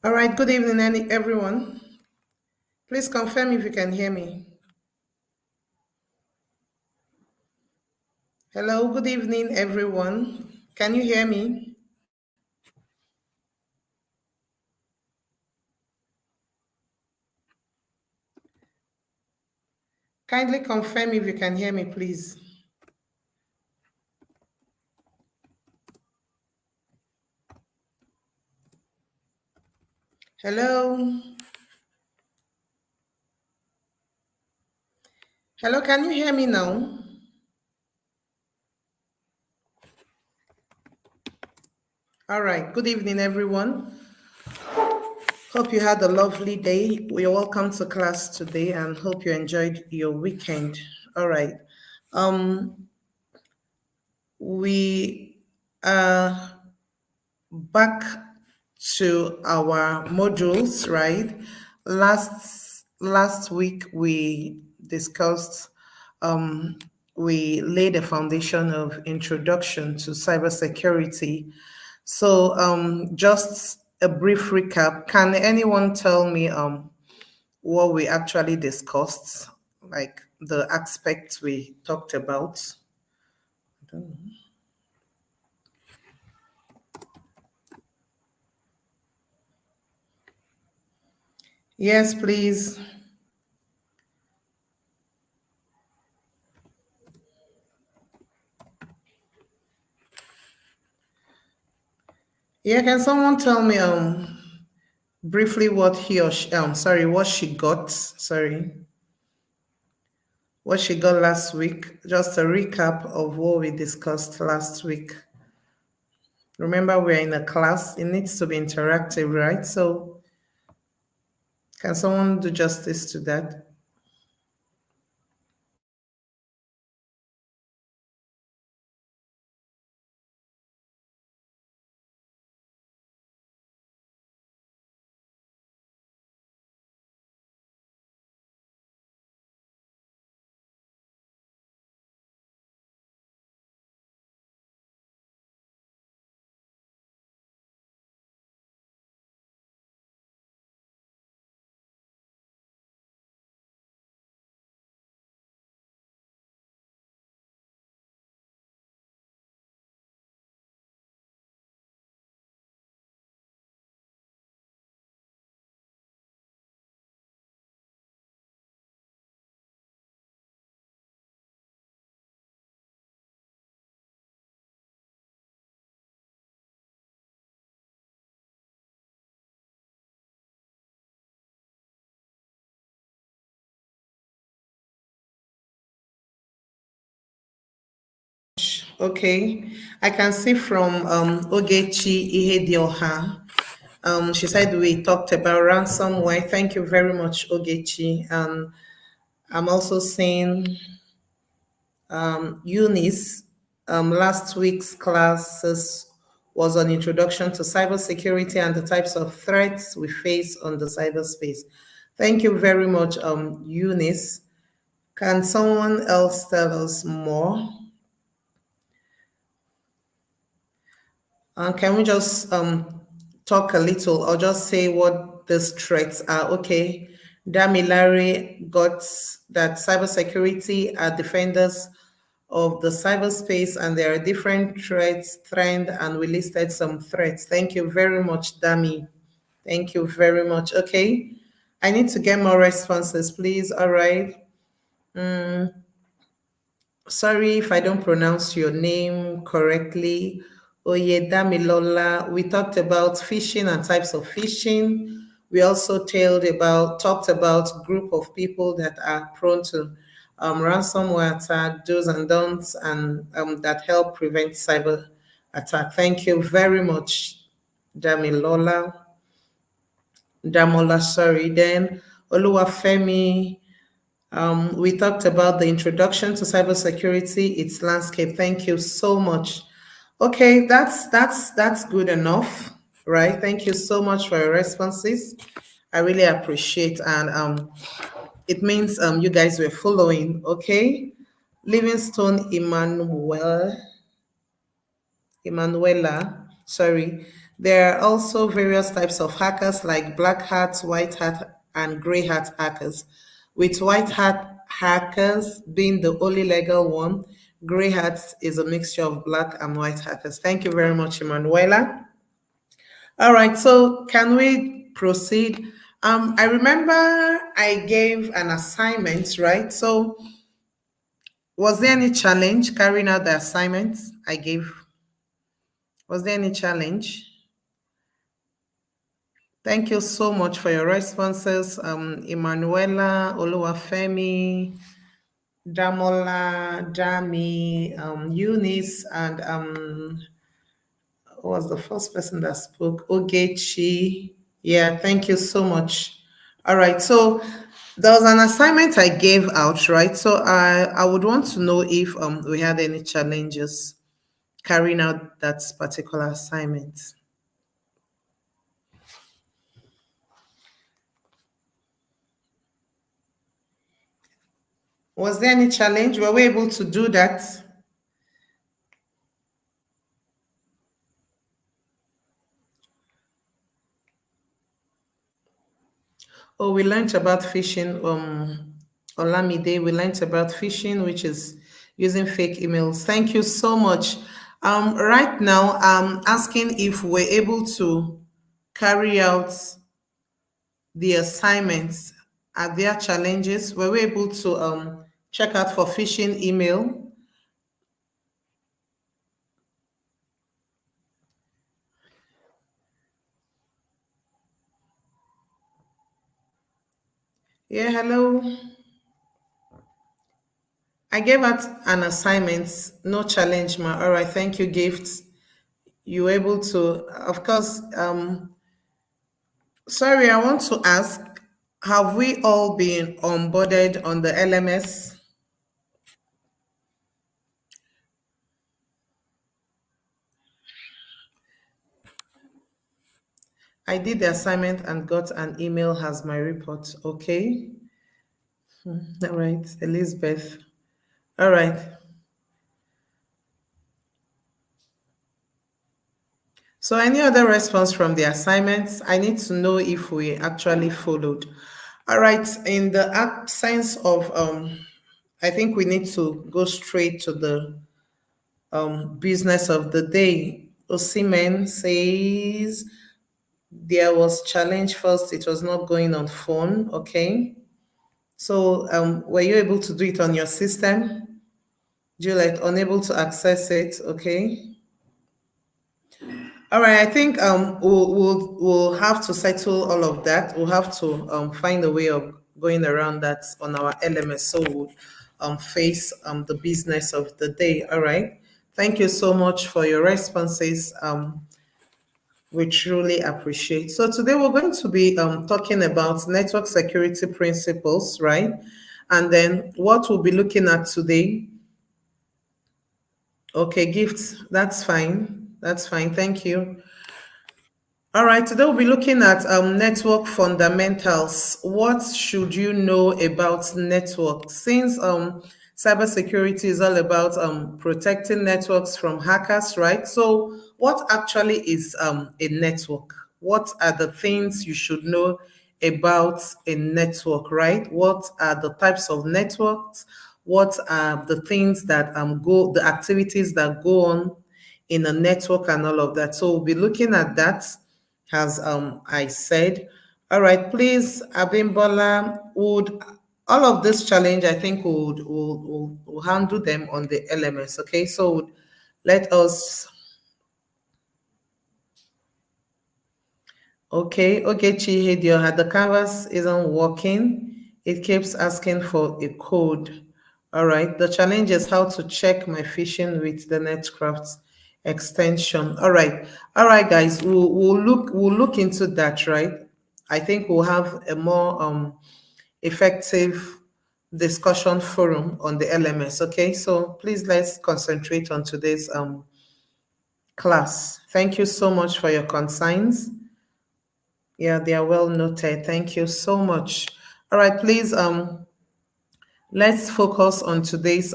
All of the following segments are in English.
All right, good evening, everyone. Please confirm if you can hear me. Hello, good evening, everyone. Can you hear me? Kindly confirm if you can hear me, please. Hello? Hello, can you hear me now? All right, good evening, everyone. Hope you had a lovely day. You're welcome to class today and hope you enjoyed your weekend. All right. Um, we are back to our modules, right? Last week we discussed we laid a foundation of introduction to cybersecurity. So just a brief recap. Can anyone tell me what we actually discussed, like the aspects we talked about? I don't know. Yes, please. Yeah, can someone tell me briefly what he or she, sorry, what she got, sorry, what she got last week? Just a recap of what we discussed last week. Remember, we're in a class, it needs to be interactive, right? So, can someone do justice to that? Okay, I can see from Ogechi Ihedioha. She said we talked about ransomware. Thank you very much, Ogechi. I'm also seeing Eunice. Last week's classes was on introduction to cybersecurity and the types of threats we face on the cyberspace. Thank you very much, Eunice. Can someone else tell us more? Can we just talk a little or just say what these threats are? Okay. Damilare got that cybersecurity are defenders of the cyberspace and there are different threats, trend, and we listed some threats. Thank you very much, Dami. Thank you very much. Okay. I need to get more responses, please. All right. Sorry if I don't pronounce your name correctly. Oyedamilola, we talked about phishing and types of phishing. We also talked about group of people that are prone to ransomware attack, do's and don'ts, and that help prevent cyber attack. Thank you very much, Damilola. Damola, sorry. Then Oluwafemi, we talked about the introduction to cybersecurity, its landscape. Thank you so much. Okay, that's good enough, right? Thank you so much for your responses. I really appreciate, and it means you guys were following. Okay, Livingstone Emanuela, sorry. There are also various types of hackers like black hat, white hat, and gray hat hackers. With white hat hackers being the only legal one, gray hat is a mixture of black and white hackers. Thank you very much, Emanuela. All right, so can we proceed? I remember I gave an assignment, right? So was there any challenge carrying out the assignments I gave? Was there any challenge? Thank you so much for your responses, Emanuela, Oluwafemi, Damola, Dami, Eunice, and who was the first person that spoke? Ogechi. Yeah, thank you so much. All right, so there was an assignment I gave out, right? So I would want to know if we had any challenges carrying out that particular assignment. Was there any challenge? Were we able to do that? Oh, we learned about phishing. Olamide, we learned about phishing, which is using fake emails. Thank you so much. Right now, I'm asking if we're able to carry out the assignments. Are there challenges? Were we able to check out for phishing email? Yeah, hello. I gave out an assignment, no challenge, ma. All right, thank you, gifts. You were able to, of course. Sorry, I want to ask, have we all been onboarded on the LMS? I did the assignment and got an email as my report. Okay. All right, Elizabeth. All right. So any other response from the assignments? I need to know if we actually followed. All right. In the absence of I think we need to go straight to the business of the day. Osimen says there was challenge first. It was not going on phone. Okay. So were you able to do it on your system? Juliet, unable to access it. Okay. All right. I think we'll have to settle all of that. We'll have to find a way of going around that on our LMS. So we'll face the business of the day. All right. Thank you so much for your responses. We truly appreciate. So today we're going to be talking about network security principles, right? And then what we'll be looking at today. Okay, gifts. That's fine. That's fine. Thank you. All right, today we'll be looking at network fundamentals. What should you know about network? Since cybersecurity is all about protecting networks from hackers, right? So, what actually is a network? What are the things you should know about a network, right? What are the types of networks? What are the things that the activities that go on in a network and all of that? So, we'll be looking at that as I said. All right, please, Abimbola, would all of this challenge, I think we'll handle them on the LMS. Okay, so let us. Okay, okay, Chihedio, the canvas isn't working. It keeps asking for a code. All right, the challenge is how to check my phishing with the Netcraft extension. All right, guys, we'll look into that, right? I think we'll have a more effective discussion forum on the LMS. Okay, so please let's concentrate on today's class. Thank you so much for your consigns. Yeah, they are well noted. Thank you so much. All right, please let's focus on today's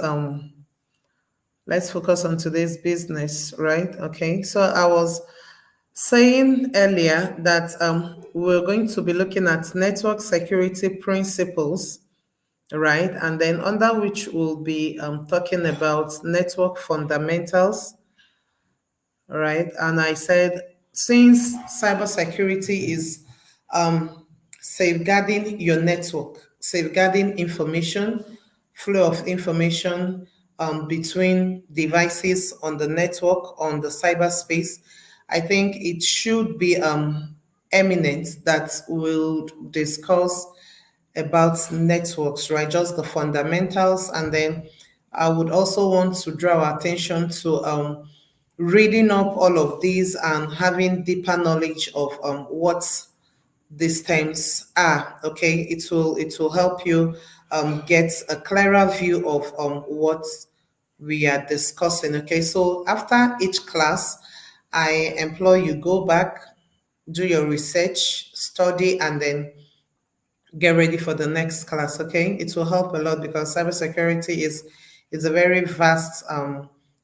business, right? Okay. So I was saying earlier that we're going to be looking at network security principles, right? And then under which we'll be talking about network fundamentals, right? And I said, since cybersecurity is safeguarding your network, safeguarding information, flow of information between devices on the network, on the cyberspace, I think it should be eminent that we'll discuss about networks, right? Just the fundamentals. And then I would also want to draw our attention to reading up all of these and having deeper knowledge of what these terms are. Okay, it will help you get a clearer view of what we are discussing. Okay, so after each class, I employ you go back, do your research, study, and then get ready for the next class. Okay, it will help a lot because cybersecurity is a very vast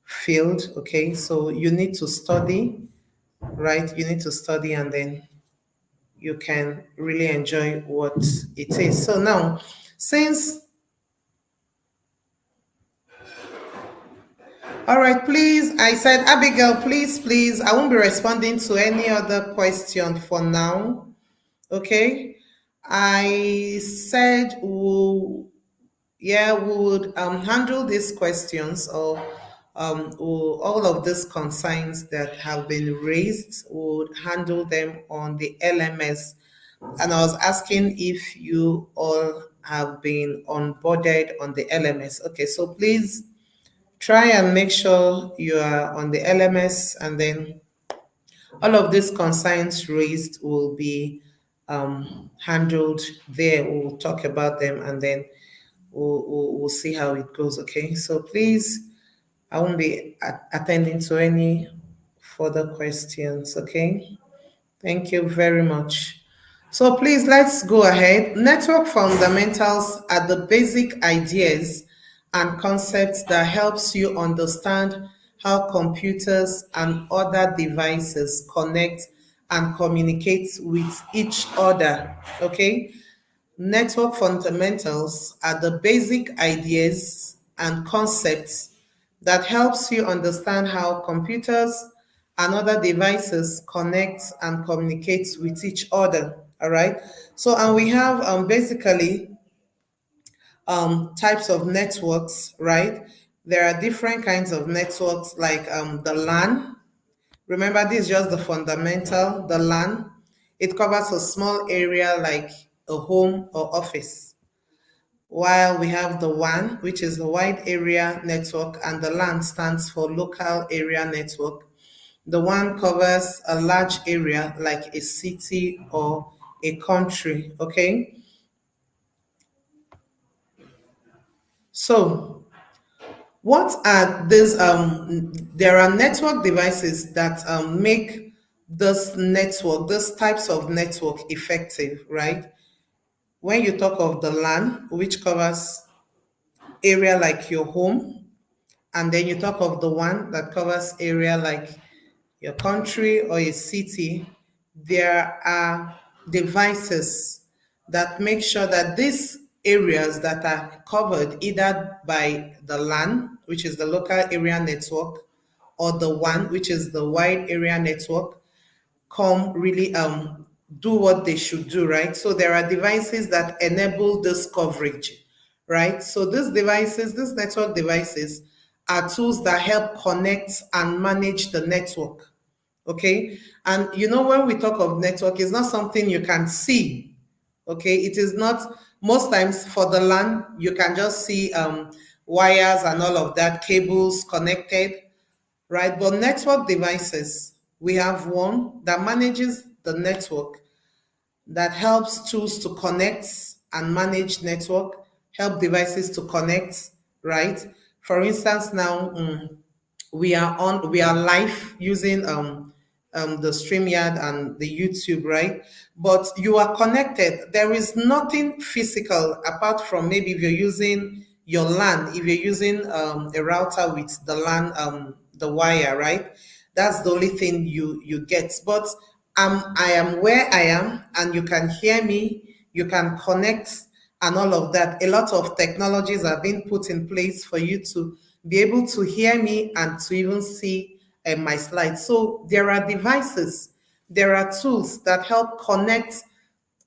field. Okay, so you need to study, right? You need to study, and then you can really enjoy what it is. So now, since all right, please, I said Abigail, please, I won't be responding to any other question for now. Okay, I said yeah, we would handle these questions or all of these concerns that have been raised, would handle them on the LMS. And I was asking if you all have been onboarded on the LMS. Okay, so please try and make sure you are on the LMS, and then all of these concerns raised will be handled there. We'll talk about them, and then we'll see how it goes. Okay, so please, I won't be attending to any further questions. Okay, thank you very much. So please, let's go ahead. Network fundamentals are the basic ideas and concepts that helps you understand how computers and other devices connect and communicate with each other. Okay, network fundamentals are the basic ideas and concepts that helps you understand how computers and other devices connect and communicate with each other. All right. So, and we have basically types of networks, right? There are different kinds of networks like the LAN. Remember, this is just the fundamental, the LAN. It covers a small area like a home or office. While we have the WAN, which is the wide area network, and the LAN stands for local area network. The WAN covers a large area like a city or a country. Okay. So, what are these? There are network devices that make this types of network effective, right? When you talk of the LAN, which covers area like your home, and then you talk of the one that covers area like your country or a city, there are devices that make sure that these areas that are covered either by the LAN, which is the local area network, or the WAN, which is the wide area network, come really do what they should do, right? So there are devices that enable this coverage, right? So these devices, these network devices, are tools that help connect and manage the network. Okay. And when we talk of network, it's not something you can see. Okay. It is not, most times for the LAN, you can just see wires and all of that, cables connected, right? But network devices, we have one that manages the network, that helps tools to connect and manage network, help devices to connect, right? For instance, now we are live using the StreamYard and the YouTube, right? But you are connected. There is nothing physical apart from maybe if you're using your LAN, if you're using a router with the LAN, the wire, right? That's the only thing you get. But I am where I am, and you can hear me, you can connect, and all of that. A lot of technologies are being put in place for you to be able to hear me and to even see my slides. So there are devices, there are tools that help connect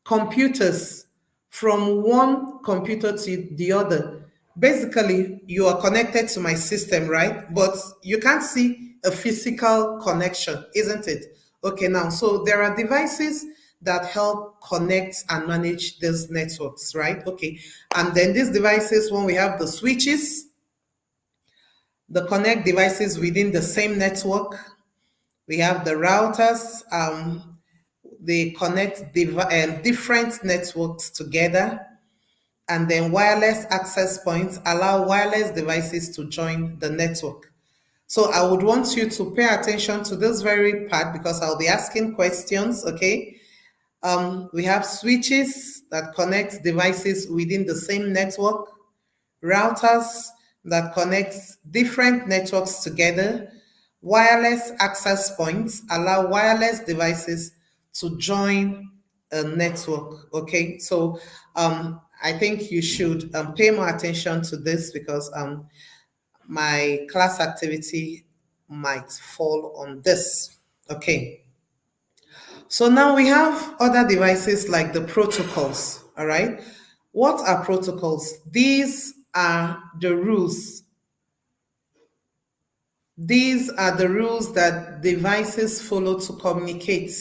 computers from one computer to the other. Basically, you are connected to my system, right? But you can't see a physical connection, isn't it? Okay, now, so there are devices that help connect and manage these networks, right? Okay, and then these devices, when we have the switches, the connect devices within the same network, we have the routers, they connect different networks together, and then wireless access points allow wireless devices to join the network. So I would want you to pay attention to this very part because I'll be asking questions, okay? We have switches that connect devices within the same network, routers that connects different networks together, wireless access points allow wireless devices to join a network. Okay, so I think you should pay more attention to this because my class activity might fall on this. Okay, so now we have other devices like the protocols. All right, what are protocols? These are the rules. These are the rules that devices follow to communicate.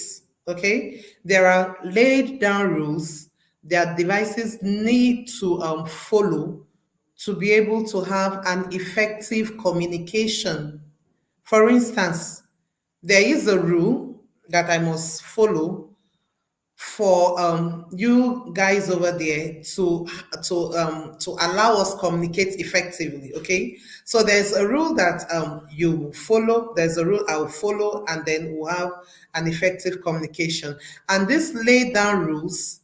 Okay, there are laid down rules that devices need to follow to be able to have an effective communication. For instance, there is a rule that I must follow for you guys over there to allow us communicate effectively. Okay, so there's a rule that you follow, there's a rule I'll follow, and then we'll have an effective communication. And these laid down rules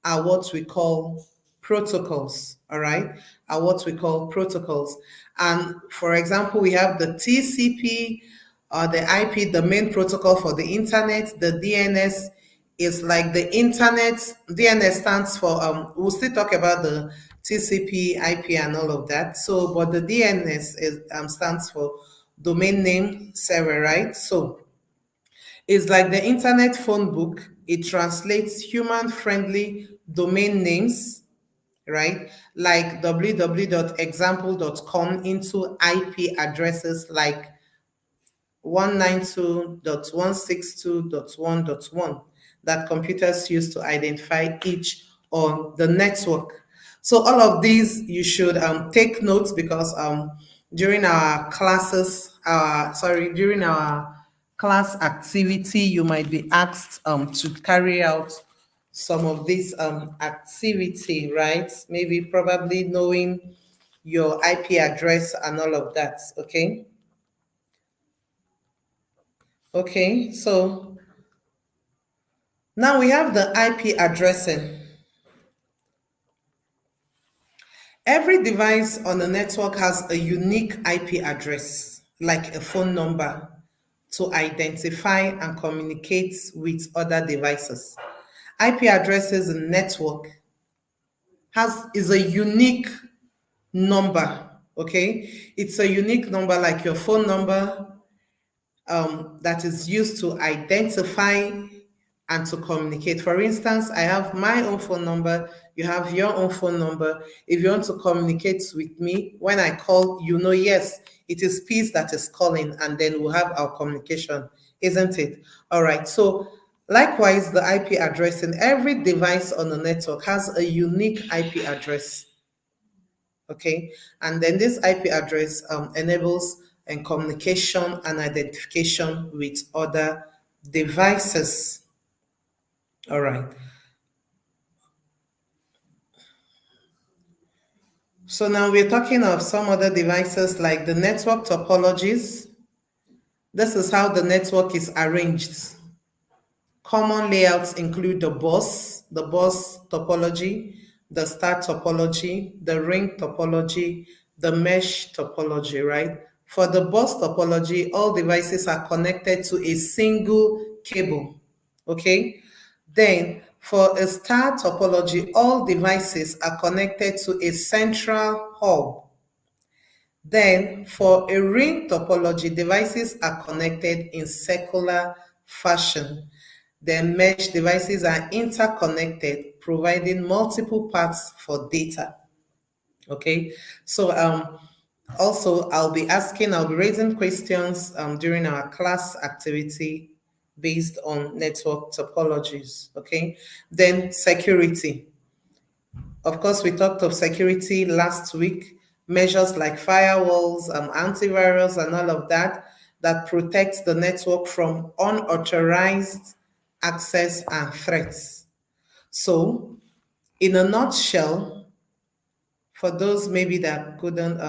are what we call protocols. All right, are what we call protocols. And for example, we have the TCP, the IP, the main protocol for the internet. The DNS is like the internet. DNS stands for we'll still talk about the TCP, IP, and all of that. So, but the DNS stands for domain name server, right? So it's like the internet phone book. It translates human-friendly domain names, right? Like www.example.com into IP addresses like 192.162.1.1 that computers use to identify each on the network. So all of these you should take notes because during our classes, during our class activity, you might be asked to carry out some of this activity, right? Maybe probably knowing your IP address and all of that, okay? Okay, so now we have the IP addressing. Every device on the network has a unique IP address, like a phone number, to identify and communicate with other devices. IP addresses in network is a unique number, okay? It's a unique number like your phone number, that is used to identify and to communicate. For instance, I have my own phone number, you have your own phone number. If you want to communicate with me, when I call, you know, yes, it is Peace that is calling, and then we'll have our communication, isn't it? All right. So, likewise, the IP address in every device on the network has a unique IP address. Okay, and then this IP address enables communication and identification with other devices. All right. So now we're talking of some other devices like the network topologies. This is how the network is arranged. Common layouts include the bus topology, the star topology, the ring topology, the mesh topology, right? For the bus topology, all devices are connected to a single cable. Okay? Then, for a star topology, all devices are connected to a central hub. Then, for a ring topology, devices are connected in circular fashion. Then, mesh devices are interconnected, providing multiple paths for data. Okay, so also I'll be raising questions during our class activity based on network topologies. Okay, then security. Of course, we talked of security last week, measures like firewalls, antivirus, and all of that that protects the network from unauthorized access and threats. So, in a nutshell, for those maybe that couldn't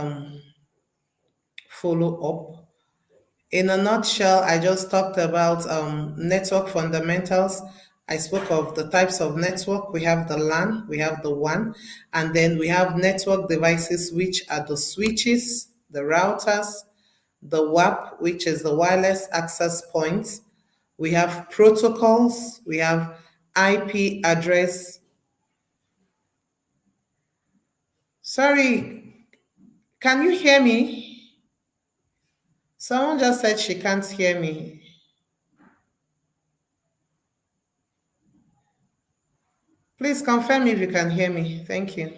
follow up, in a nutshell, I just talked about network fundamentals. I spoke of the types of network. We have the LAN, we have the WAN, and then we have network devices, which are the switches, the routers, the WAP, which is the wireless access points. We have protocols, we have IP address. Sorry, can you hear me? Someone just said she can't hear me. Please confirm if you can hear me. Thank you.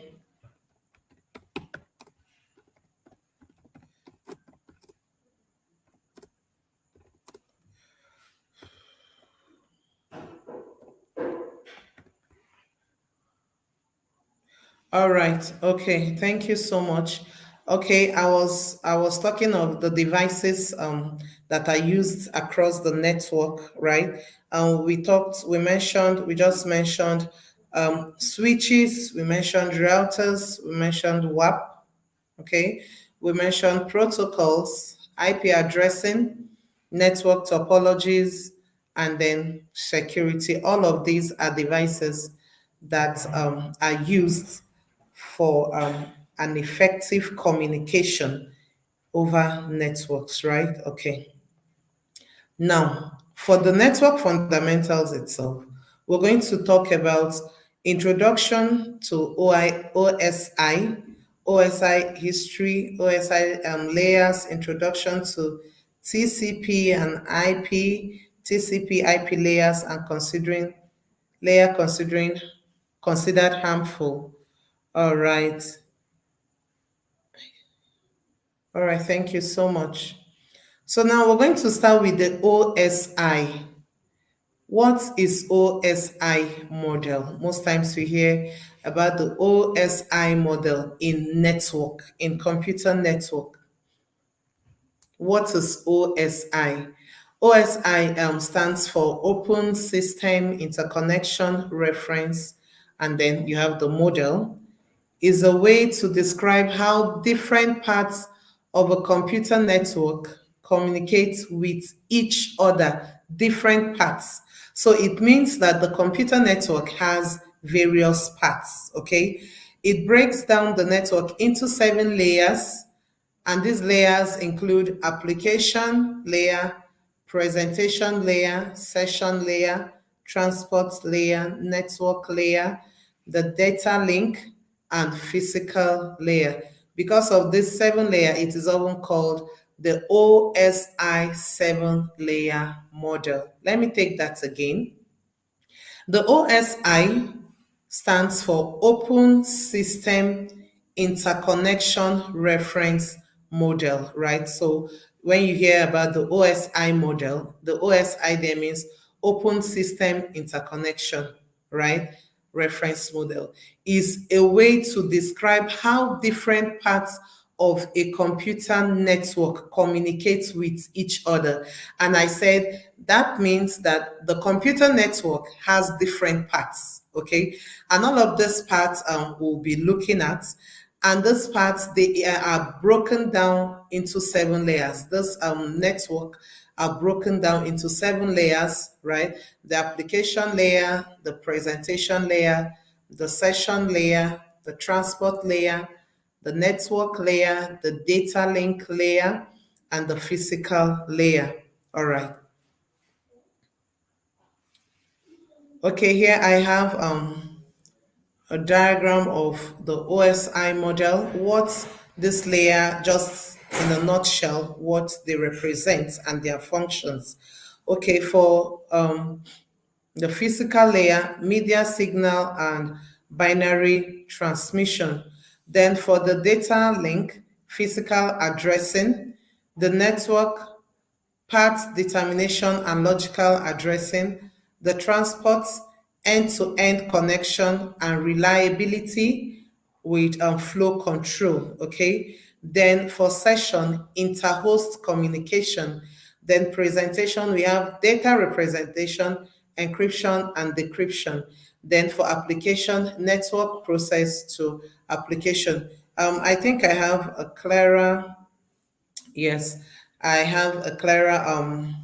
All right. Okay. Thank you so much. Okay, I was talking of the devices that are used across the network, right? We just mentioned switches, we mentioned routers, we mentioned WAP, okay? We mentioned protocols, IP addressing, network topologies, and then security. All of these are devices that are used for an effective communication over networks, right? Okay. Now, for the network fundamentals itself, we're going to talk about introduction to OSI history, OSI layers, introduction to TCP and IP, TCP IP layers, and considered harmful. All right. All right. Thank you so much. So now we're going to start with the OSI. What is OSI model? Most times we hear about the OSI model in network, in computer network. What is OSI? OSI stands for Open System Interconnection Reference, and then you have the model. Is a way to describe how different parts of a computer network communicate with each other, different parts. So it means that the computer network has various parts, okay? It breaks down the network into 7 layers, and these layers include application layer, presentation layer, session layer, transport layer, network layer, the data link, and physical layer. Because of this 7 layer, it is often called the OSI 7-layer model. Let me take that again. The OSI stands for Open System Interconnection Reference Model, right? So when you hear about the OSI model, the OSI there means Open System Interconnection, right? Reference model is a way to describe how different parts of a computer network communicates with each other. And I said that means that the computer network has different parts, okay? And all of these parts we'll be looking at. And these parts, they are broken down into 7 layers. This network are broken down into 7 layers, right? The application layer, the presentation layer, the session layer, the transport layer, the network layer, the data link layer, and the physical layer. All right. Okay, here I have a diagram of the OSI model. What this layer, just in a nutshell, what they represent and their functions. Okay, for the physical layer, media signal and binary transmission. Then for the data link, physical addressing, the network, path determination and logical addressing, the transport, end-to-end connection and reliability with flow control, okay? Then for session, interhost communication. Then presentation, we have data representation, encryption and decryption. Then for application, network process to application. I think I have a clearer, yes, I have a clearer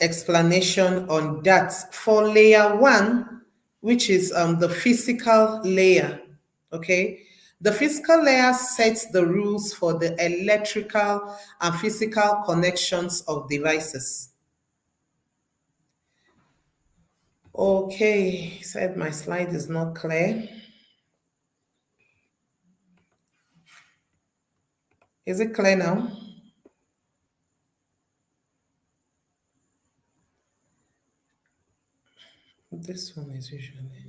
explanation on that. For layer one, which is the physical layer, okay? The physical layer sets the rules for the electrical and physical connections of devices. Okay, said my slide is not clear. Is it clear now? This one is usually.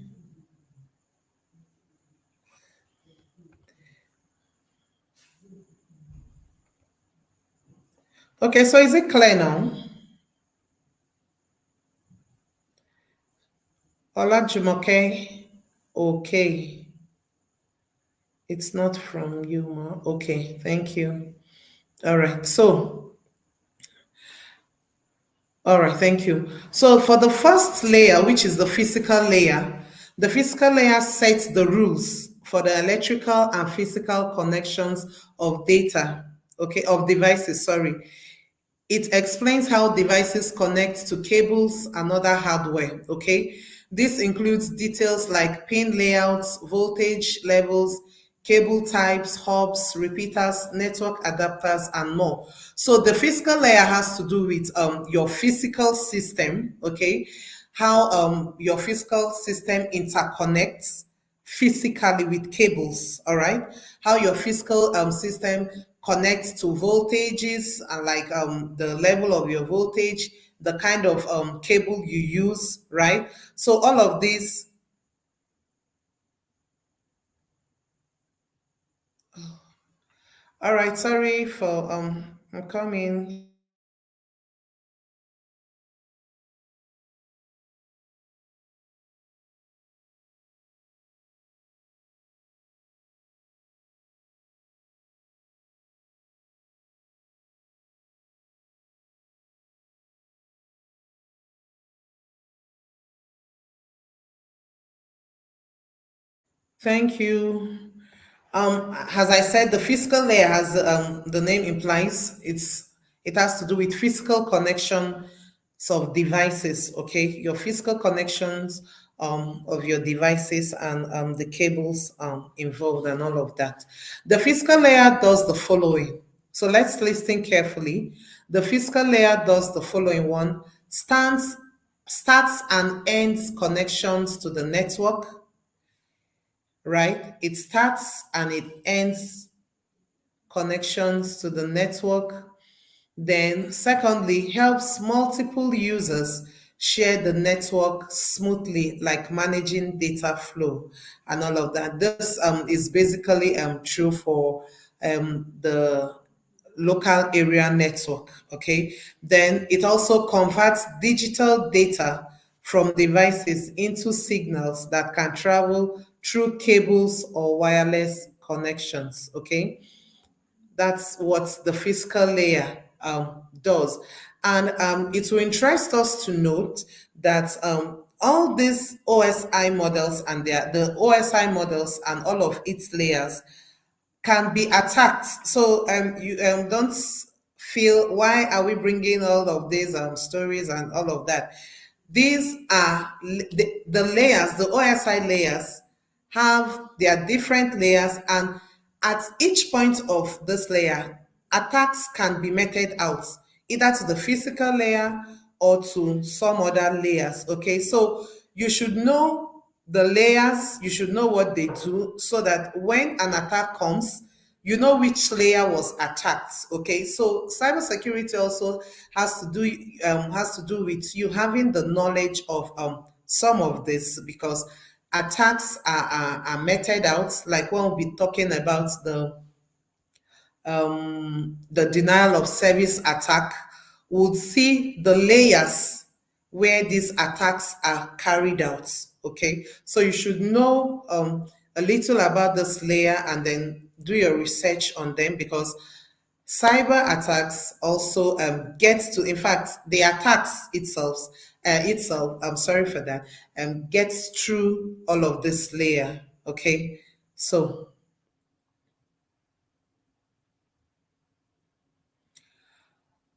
Okay, so is it clear now? Olajumoke, okay. It's not from you, Ma. Okay, thank you. All right, so, all right, thank you. So for the first layer, which is the physical layer sets the rules for the electrical and physical connections of data, okay, of devices, sorry. It explains how devices connect to cables and other hardware, okay? This includes details like pin layouts, voltage levels, cable types, hubs, repeaters, network adapters, and more. So the physical layer has to do with your physical system, okay? How your physical system interconnects physically with cables, all right? How your physical system connects to voltages and like the level of your voltage, the kind of cable you use, right? So all of these, all right, sorry for I'm coming. Thank you. As I said, the physical layer, as the name implies, it has to do with physical connections of devices. Okay, your physical connections of your devices and the cables involved and all of that. The physical layer does the following. So let's listen carefully. The physical layer does the following one: starts and ends connections to the network, right? It starts and it ends connections to the network. Then, secondly, helps multiple users share the network smoothly, like managing data flow and all of that. This is basically true for the local area network. Okay, then it also converts digital data from devices into signals that can travel through cables or wireless connections. Okay, that's what the physical layer does. And it will interest us to note that all these OSI models and the OSI models and all of its layers can be attacked. So you don't feel, why are we bringing all of these stories and all of that? These are the layers, the OSI layers have their different layers, and at each point of this layer, attacks can be meted out either to the physical layer or to some other layers. Okay, so you should know the layers, you should know what they do so that when an attack comes, you know which layer was attacked. Okay, so cybersecurity also has to do with you having the knowledge of some of this, because attacks are meted out, like when we'll be talking about the denial of service attack, would see the layers where these attacks are carried out. Okay, so you should know a little about this layer and then do your research on them, because cyber attacks also gets to, in fact, the attacks itself, I'm sorry for that, gets through all of this layer. Okay, so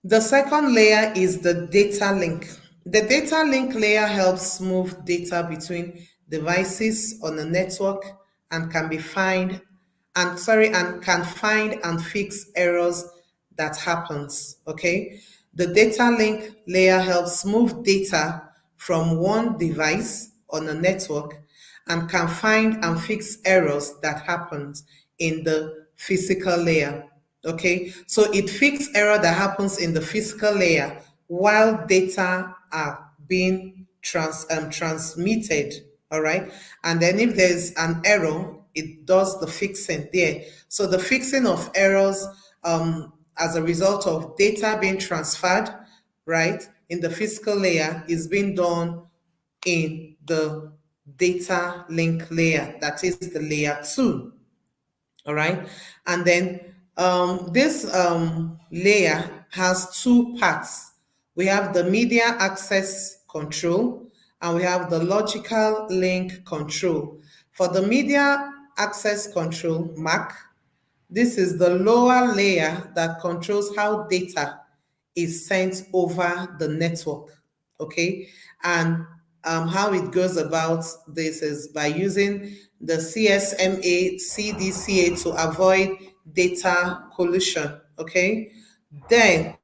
the second layer is the data link. The data link layer helps move data between devices on a network and can be find and can find and fix errors that happens. Okay? The data link layer helps move data from one device on a network and can find and fix errors that happens in the physical layer. Okay, so it fixes error that happens in the physical layer while data are being transmitted. All right, and then if there's an error, it does the fixing there. So the fixing of errors as a result of data being transferred, right, in the physical layer is being done in the data link layer, that is the layer 2. All right, and then this layer has two parts. We have the media access control and we have the logical link control. For the media access control, MAC, this is the lower layer that controls how data is sent over the network. Okay, and how it goes about this is by using the CSMA CDCA to avoid data collusion. Okay, then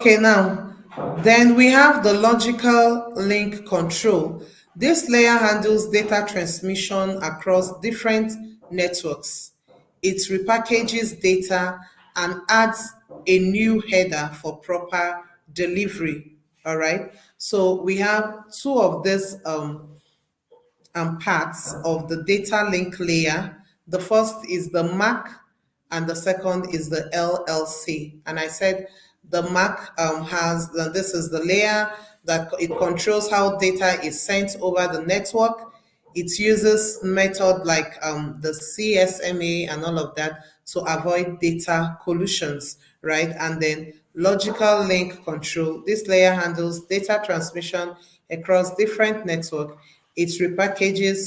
okay, now, then we have the logical link control. This layer handles data transmission across different networks. It repackages data and adds a new header for proper delivery. All right. So we have two of these parts of the data link layer. The first is the MAC and the second is the LLC. And I said the MAC this is the layer that it controls how data is sent over the network. It uses method like the CSMA and all of that to avoid data collusions, right? And then logical link control. This layer handles data transmission across different network. It repackages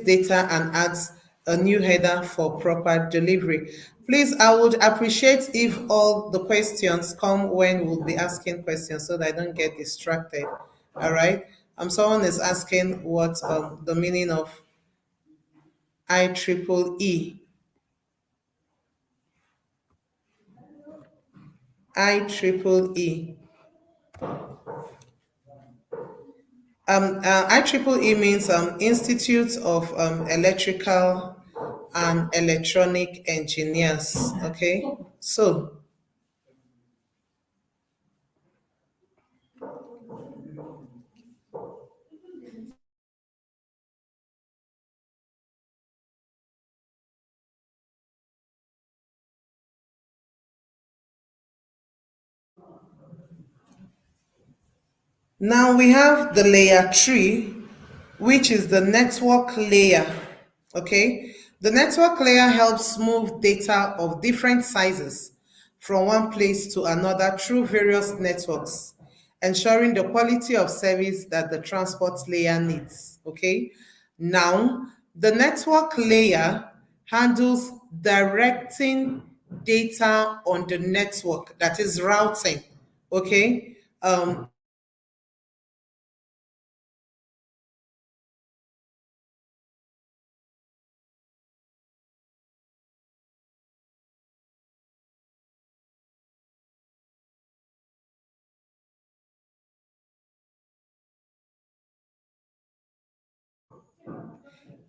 data and adds a new header for proper delivery. Please, I would appreciate if all the questions come when we'll be asking questions so that I don't get distracted. All right. Someone is asking what the meaning of IEEE. IEEE. IEEE means Institute of Electrical and Electronic Engineers. Okay, so now we have the layer 3, which is the network layer. Okay, the network layer helps move data of different sizes from one place to another through various networks, ensuring the quality of service that the transport layer needs. Okay, now the network layer handles directing data on the network, that is routing. Okay.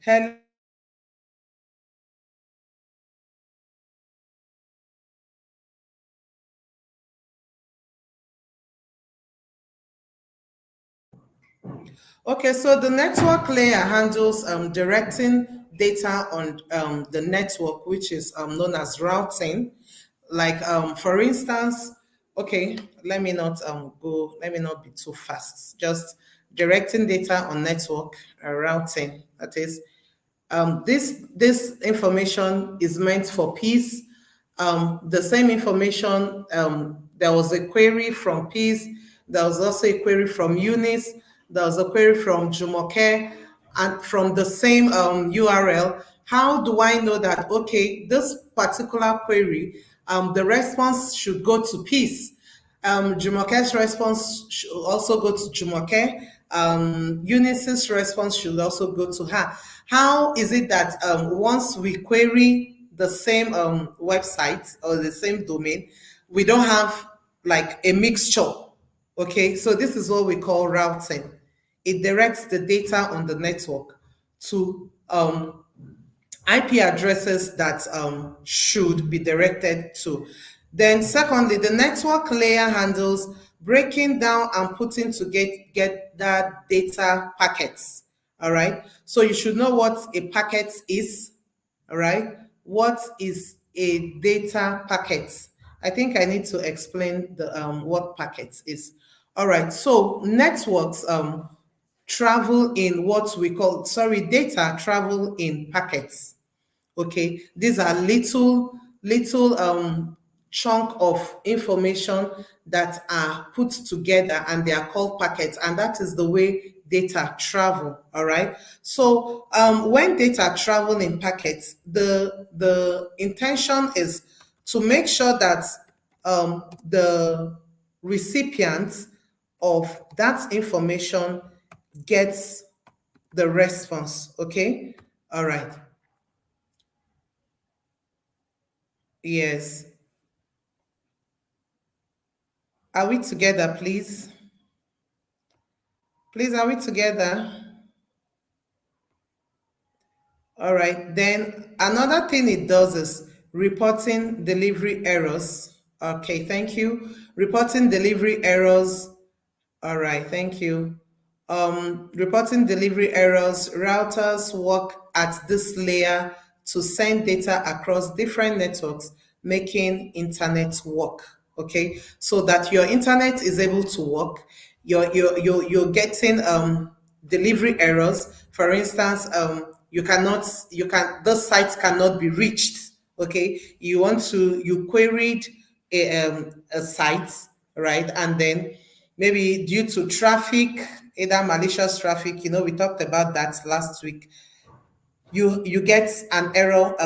Hello. Okay, so the network layer handles directing data on the network, which is known as routing. Like for instance, okay, let me not be too fast. Just directing data on network routing. That is this information is meant for peace. The same information, there was a query from peace, there was also a query from Eunice, there was a query from Jumoke, and from the same URL. How do I know that, okay, this particular query, the response should go to peace? Jumoke's response should also go to Jumoke. Eunice's response should also go to her. How is it that once we query the same website or the same domain, we don't have like a mixture? Okay, so this is what we call routing. It directs the data on the network to IP addresses that should be directed to. Then, secondly, the network layer handles breaking down and putting to get that data packets. All right. So you should know what a packet is. All right. What is a data packet? I think I need to explain the what packets is. All right. So networks travel in what we call, sorry, data travel in packets. Okay, these are little chunk of information that are put together and they are called packets, and that is the way data travel. All right, so when data travel in packets, the intention is to make sure that the recipient of that information gets the response. Okay, all right. Yes. Are we together, please? Please, are we together? All right. Then another thing it does is reporting delivery errors. Okay, thank you. Reporting delivery errors. All right, thank you. Reporting delivery errors, routers work at this layer to send data across different networks, making internet work. Okay, so that your internet is able to work. You're getting delivery errors. For instance, those sites cannot be reached. Okay, you queried a site, right, and then maybe due to traffic, either malicious traffic, we talked about that last week, you get an error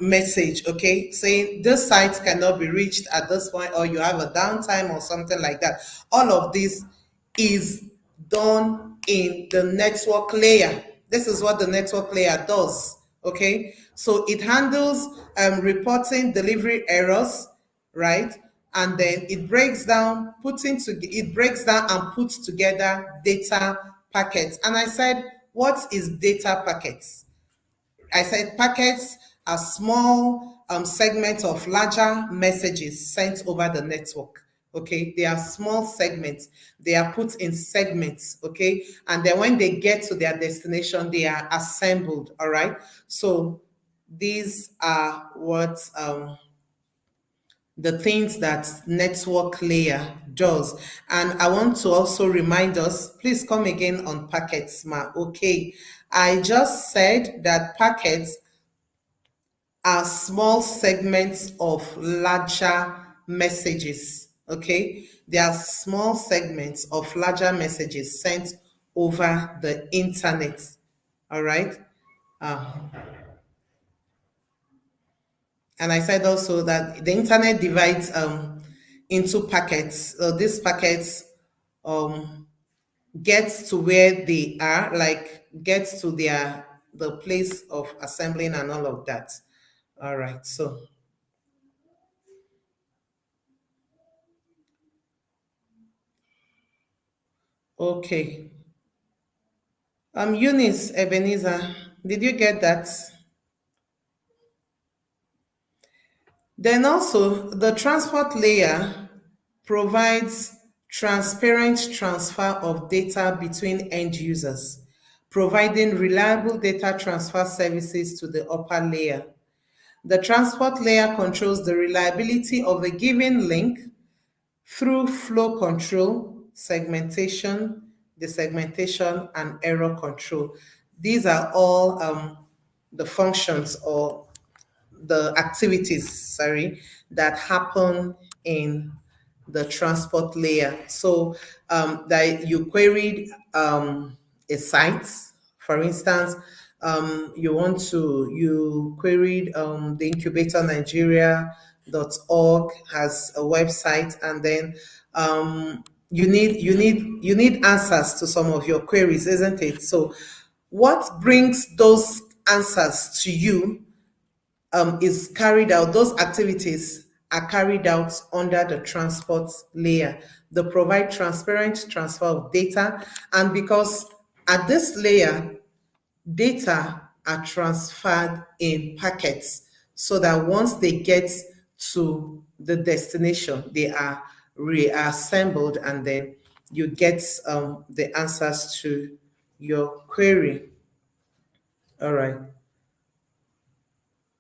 message, okay, saying this site cannot be reached at this point, or you have a downtime or something like that. All of this is done in the network layer. This is what the network layer does. Okay, so it handles reporting delivery errors, right? And then it breaks down and puts together data packets. And I said, what is data packets? I said packets are small segments of larger messages sent over the network. Okay, they are small segments. They are put in segments. Okay, and then when they get to their destination, they are assembled. All right. So these are what the things that network layer does. And I want to also remind us, please come again on packets, ma. Okay, I just said that packets are small segments of larger messages. Okay, they are small segments of larger messages sent over the internet. All right. Uh, and I said also that the internet divides into packets. These packets um, gets to where they are, like gets to the place of assembling and all of that. All right, so okay. Eunice Ebenezer, did you get that? Then also, the transport layer provides transparent transfer of data between end users, providing reliable data transfer services to the upper layer. The transport layer controls the reliability of a given link through flow control, segmentation, desegmentation, and error control. These are all the functions or the activities, sorry, that happen in the transport layer. So that you queried a site, for instance, you queried the Incubator Nigeria.org has a website, and then you need answers to some of your queries, isn't it? So what brings those answers to you is carried out, those activities are carried out under the transport layer. They provide transparent transfer of data, and because at this layer, data are transferred in packets so that once they get to the destination, they are reassembled and then you get the answers to your query. All right.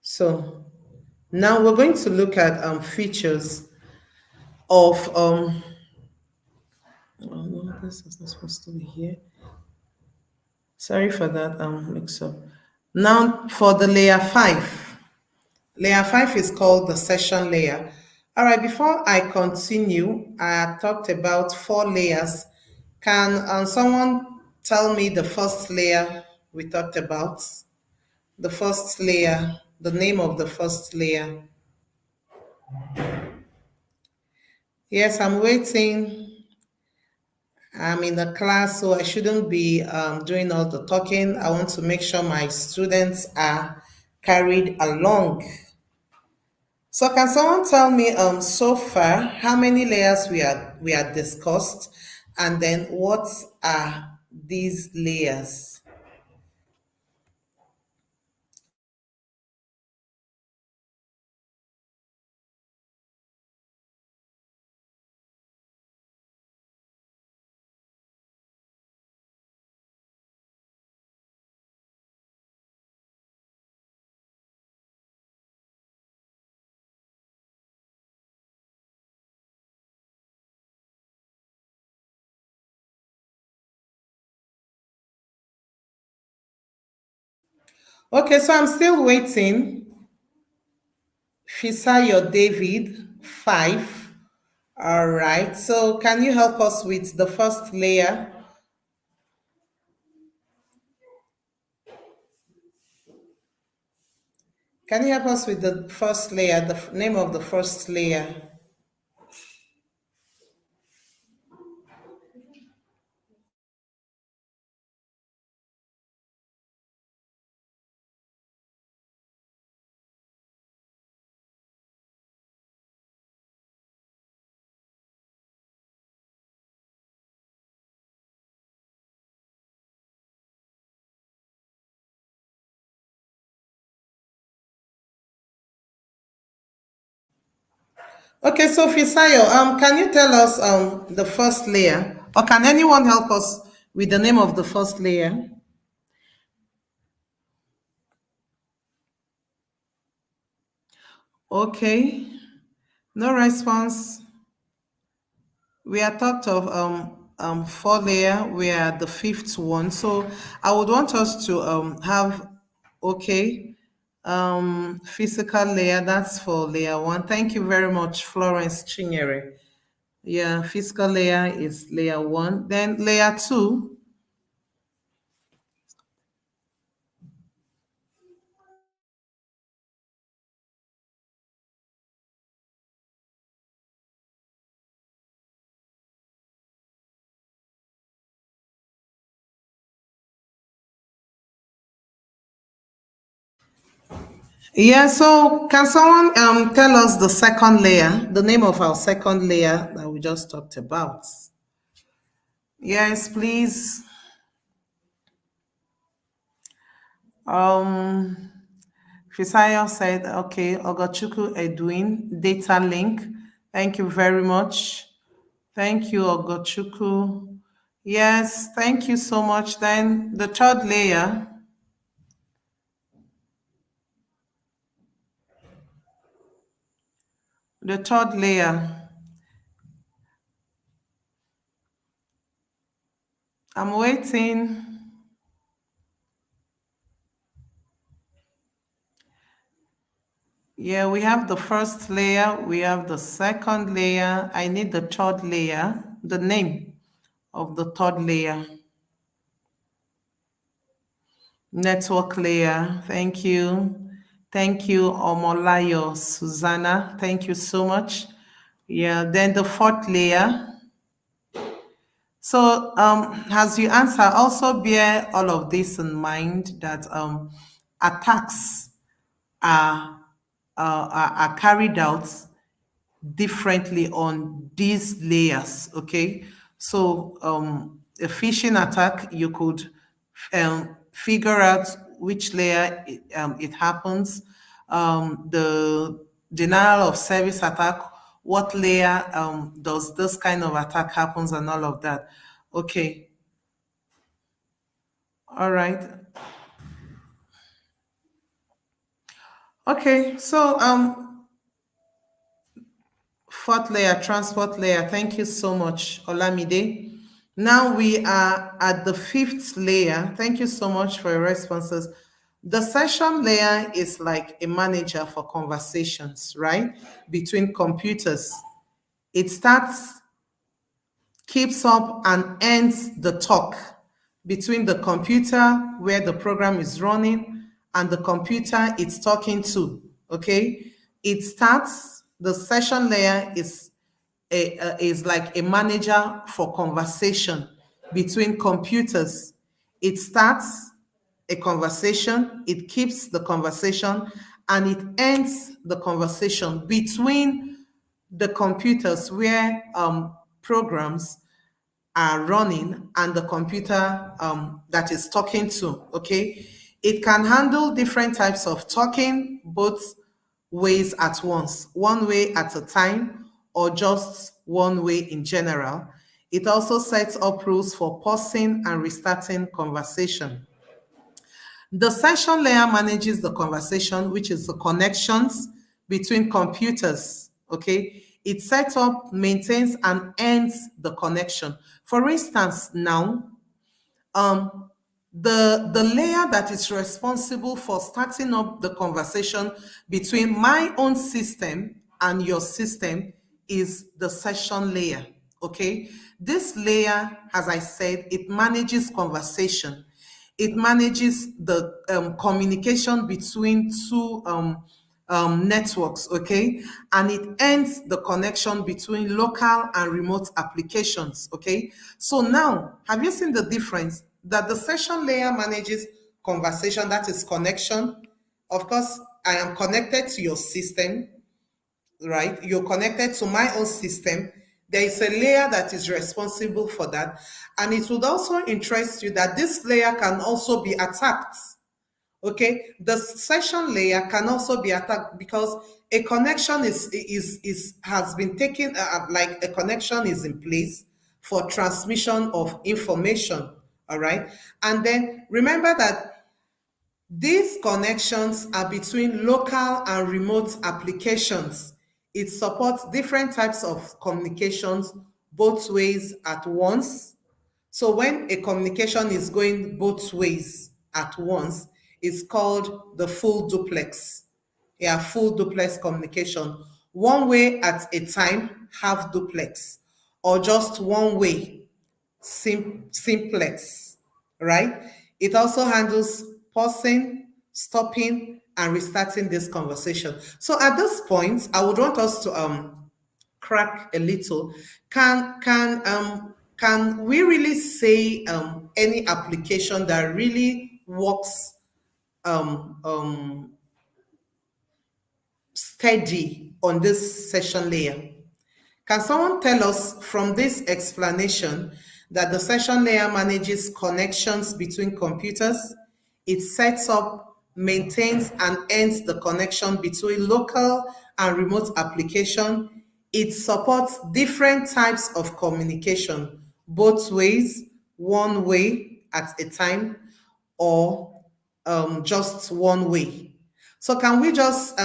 So now we're going to look at features of oh no, this is not supposed to be here. Sorry for that mix up. Now for the layer 5. Layer 5 is called the session layer. All right, before I continue, I talked about 4 layers. Can someone tell me the first layer we talked about? The first layer, the name of the first layer. Yes, I'm waiting. I'm in the class, so I shouldn't be doing all the talking. I want to make sure my students are carried along. So, can someone tell me so far how many layers we are discussed, and then what are these layers? Okay, so I'm still waiting. Fisayo David 5. All right. So, can you help us with the first layer? Can you help us with the first layer, the name of the first layer? Okay, so Fisayo, can you tell us the first layer, or can anyone help us with the name of the first layer? Okay, no response. We are talked of 4 layer. We are the fifth one, so I would want us to have okay physical layer. That's for layer 1. Thank you very much, Florence Chinyere. Yeah, physical layer is layer 1. Then layer 2. Yeah, so can someone tell us the second layer, the name of our second layer that we just talked about? Yes, please. Um, Fisayo said, okay, Ogochukwu Edwin, data link. Thank you very much. Thank you, Ogochukwu. Yes, thank you so much. Then the third layer, I'm waiting. Yeah, we have the first layer, we have the second layer. I need the third layer, the name of the third layer. Network layer. Thank you. Thank you, Omolayo Susanna. Thank you so much. Yeah, then the fourth layer. So, as you answer, also bear all of this in mind that attacks are, are carried out differently on these layers. Okay, so a phishing attack, you could figure out which layer it happens. The denial of service attack, what layer does this kind of attack happens, and all of that. Okay, all right. Okay, so fourth layer, transport layer. Thank you so much, Olamide. Now we are at the fifth layer. Thank you so much for your responses. The session layer is like a manager for conversations, right? Between computers. It starts, keeps up, and ends the talk between the computer where the program is running and the computer it's talking to. Okay, it starts, the session layer is like a manager for conversation between computers. It starts a conversation, it keeps the conversation, and it ends the conversation between the computers where programs are running and the computer that is talking to. Okay, it can handle different types of talking, both ways at once, one way at a time, or just one way in general. It also sets up rules for pausing and restarting conversation. The session layer manages the conversation, which is the connections between computers. Okay, it sets up, maintains, and ends the connection. For instance, now um, the layer that is responsible for starting up the conversation between my own system and your system is the session layer. Okay, this layer, as I said, it manages conversation, it manages the communication between two networks. Okay, and it ends the connection between local and remote applications. Okay, so now have you seen the difference that the session layer manages conversation, that is connection? Of course, I am connected to your system, right? You're connected to my own system. There is a layer that is responsible for that, and it would also interest you that this layer can also be attacked. Okay, the session layer can also be attacked because a connection is has been taken, like a connection is in place for transmission of information. All right, and then remember that these connections are between local and remote applications. It supports different types of communications both ways at once. So when a communication is going both ways at once, it's called the full duplex. Yeah, full duplex communication. One way at a time, half duplex, or just one way, simplex, right? It also handles pausing, stopping, and restarting this conversation. So at this point, I would want us to crack a little. Can we really say any application that really works um, um, steady on this session layer. Can someone tell us from this explanation that the session layer manages connections between computers? It sets up, maintains, and ends the connection between local and remote application. It supports different types of communication, both ways, one way at a time, or just one way. So can we just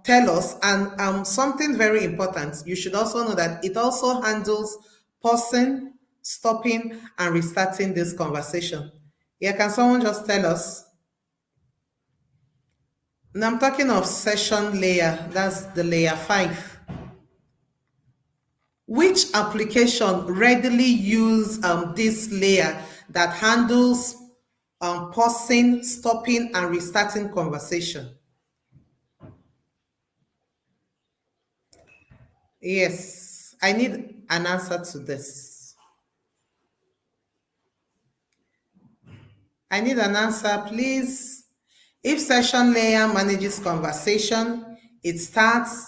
tell us, and something very important, you should also know that it also handles pausing, stopping, and restarting this conversation. Yeah, can someone just tell us? Now I'm talking of session layer, that's the layer 5. Which application readily use this layer that handles pausing, stopping, and restarting conversation? Yes, I need an answer to this. I need an answer, please. If session layer manages conversation, it starts,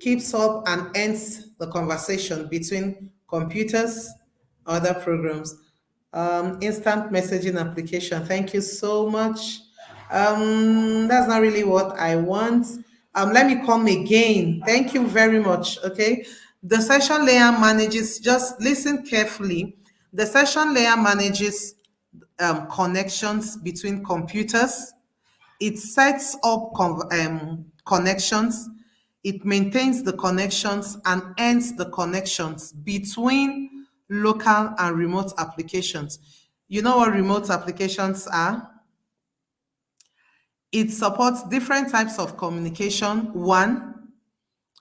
keeps up, and ends the conversation between computers, other programs. Instant messaging application. Thank you so much. That's not really what I want. Let me come again. Thank you very much. Okay. The session layer manages, just listen carefully. The session layer manages connections between computers. It sets up connections. It maintains the connections and ends the connections between local and remote applications. You know what remote applications are? It supports different types of communication. One,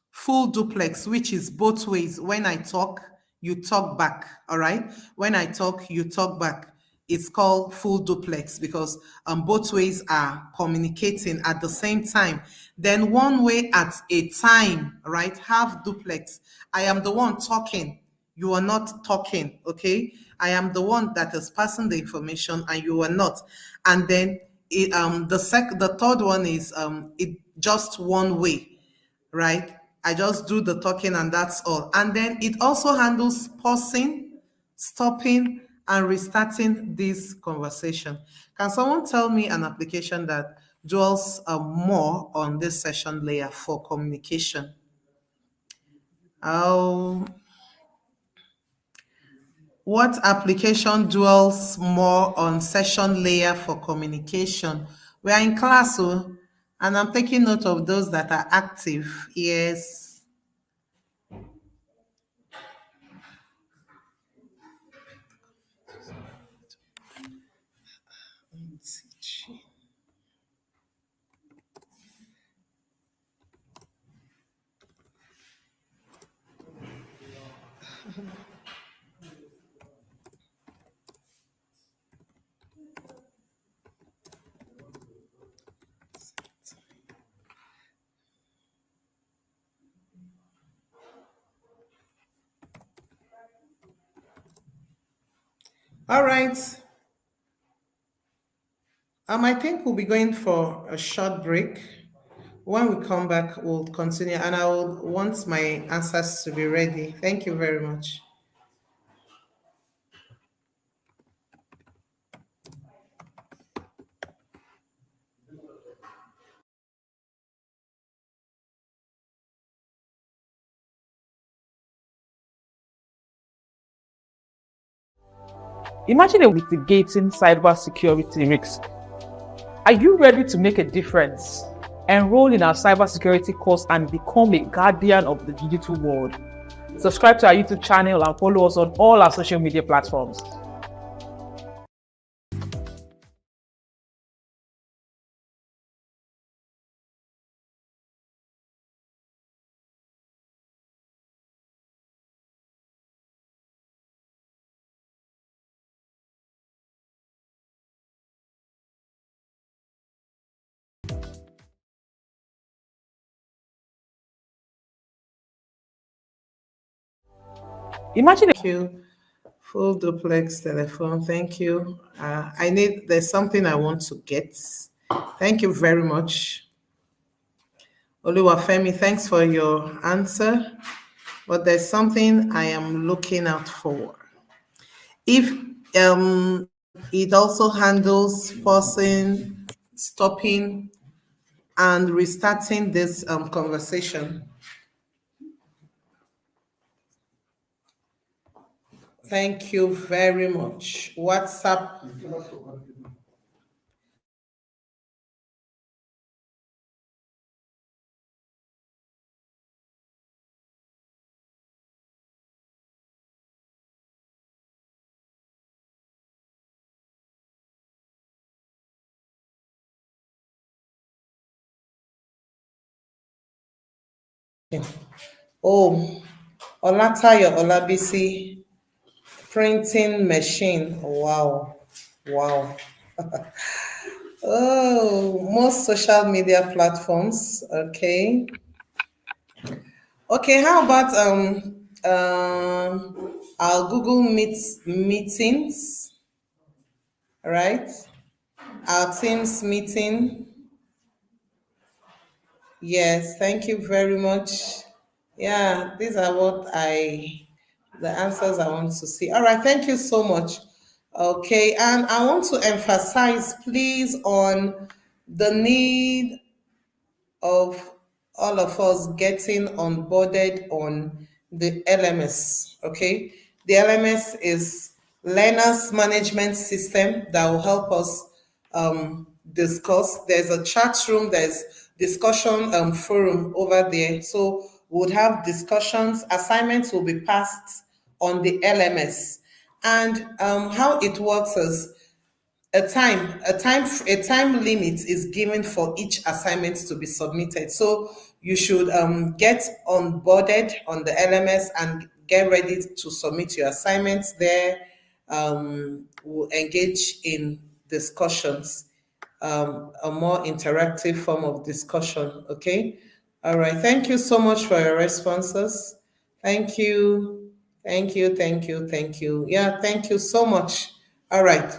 full duplex, which is both ways. When I talk, you talk back. All right. When I talk, you talk back. It's called full duplex because both ways are communicating at the same time. Then one way at a time, right? Half duplex. I am the one talking. You are not talking. Okay. I am the one that is passing the information and you are not. And then the third one is it just one way, right? I just do the talking and that's all. And then it also handles pausing, stopping, and restarting this conversation. Can someone tell me an application that dwells more on this session layer for communication? Oh, what application dwells more on session layer for communication? We are in class, oh, and I'm taking note of those that are active. Yes. All right. I think we'll be going for a short break. When we come back, we'll continue, and I will want my answers to be ready. Thank you very much. Imagine a mitigating cybersecurity risks. Are you ready to make a difference? Enroll in our cybersecurity course and become a guardian of the digital world. Subscribe to our YouTube channel and follow us on all our social media platforms. Imagine Thank you. Full duplex telephone. Thank you. There's something I want to get. Thank you very much. Oluwafemi, thanks for your answer. But there's something I am looking out for. If it also handles pausing, stopping, and restarting this conversation. Thank you very much. WhatsApp. Oh, Olatayo Olabisi, printing machine. Wow. Wow. Oh, most social media platforms. Okay. Okay, how about our Google Meets meetings, right? Our Teams meeting. Yes, thank you very much. Yeah, these are the answers I want to see. All right, thank you so much. Okay, and I want to emphasize, please, on the need of all of us getting onboarded on the LMS. Okay, the LMS is Learners Management System that will help us discuss. There's a chat room, there's discussion forum over there. So we'll have discussions. Assignments will be passed on the LMS, and how it works is a time limit is given for each assignment to be submitted. So you should get onboarded on the LMS and get ready to submit your assignments there. We'll engage in discussions, a more interactive form of discussion. Okay. All right. Thank you so much for your responses. Thank you. Thank you. Thank you. Thank you. Yeah. Thank you so much. All right.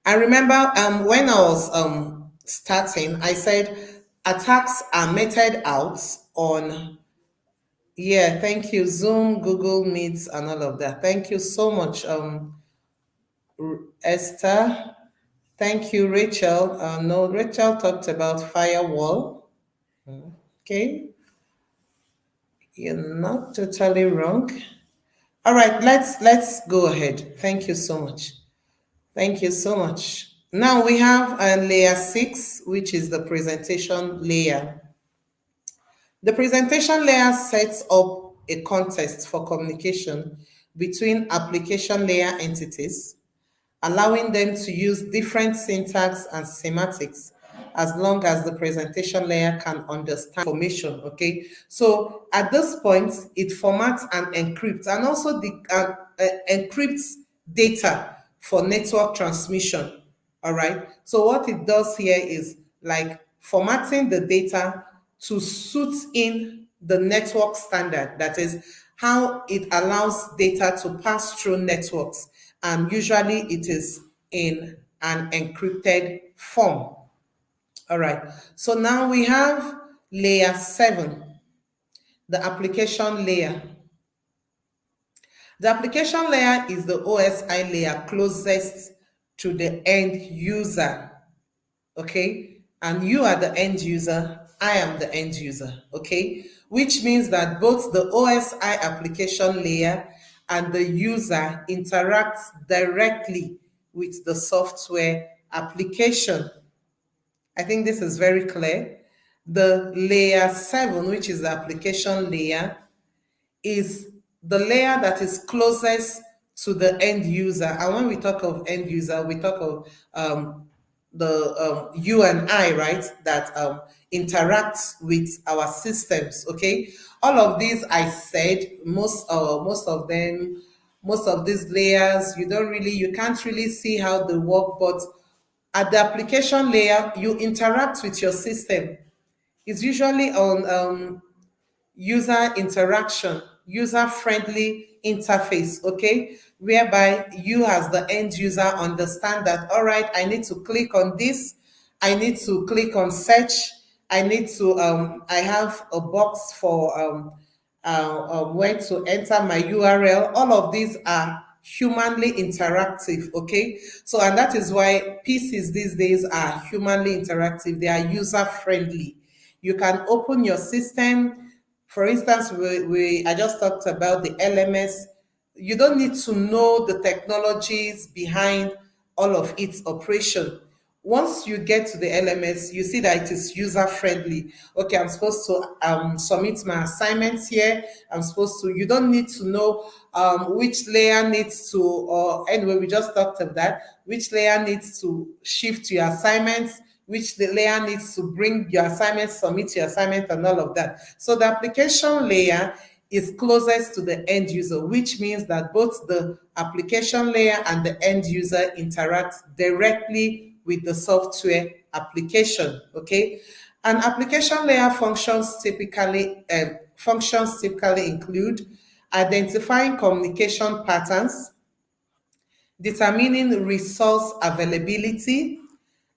I remember when I was starting, I said attacks are meted out on, yeah, thank you, Zoom, Google Meets, and all of that. Thank you so much, Esther. Thank you, Rachel. No, Rachel talked about firewall. Okay, you're not totally wrong. All right, let's go ahead. Thank you so much. Thank you so much. Now we have layer 6, which is the presentation layer. The presentation layer sets up a context for communication between application layer entities, allowing them to use different syntax and semantics as long as the presentation layer can understand information. Okay, so at this point it formats and encrypts, and also encrypts data for network transmission. All right, so what it does here is like formatting the data to suit in the network standard, that is how it allows data to pass through networks, and usually it is in an encrypted form. All right, so now we have layer 7, the application layer. The application layer is the OSI layer closest to the end user. Okay, and you are the end user, I am the end user. Okay, which means that both the OSI application layer and the user interacts directly with the software application. I think this is very clear. The layer 7, which is the application layer, is the layer that is closest to the end user. And when we talk of end user, we talk of the you and I, right? That interacts with our systems. Okay, all of these I said, most of them, most of these layers, you can't really see how they work, but at the application layer, you interact with your system. It's usually on user interaction, user friendly interface, okay, whereby you as the end user understand that, all right, I need to click on this, I need to click on search, I need to, I have a box for where to enter my URL. All of these are humanly interactive, okay? So, and that is why PCs these days are humanly interactive. They are user friendly. You can open your system. For instance, I just talked about the LMS. You don't need to know the technologies behind all of its operation. Once you get to the LMS, you see that it is user friendly. Okay, I'm supposed to submit my assignments here. I'm supposed to, you don't need to know which layer needs to, or anyway, we just talked of that, which layer needs to shift your assignments, which the layer needs to bring your assignment, submit your assignment, and all of that. So the application layer is closest to the end user, which means that both the application layer and the end user interact directly with the software application. Okay, an application layer functions typically include identifying communication patterns, determining resource availability,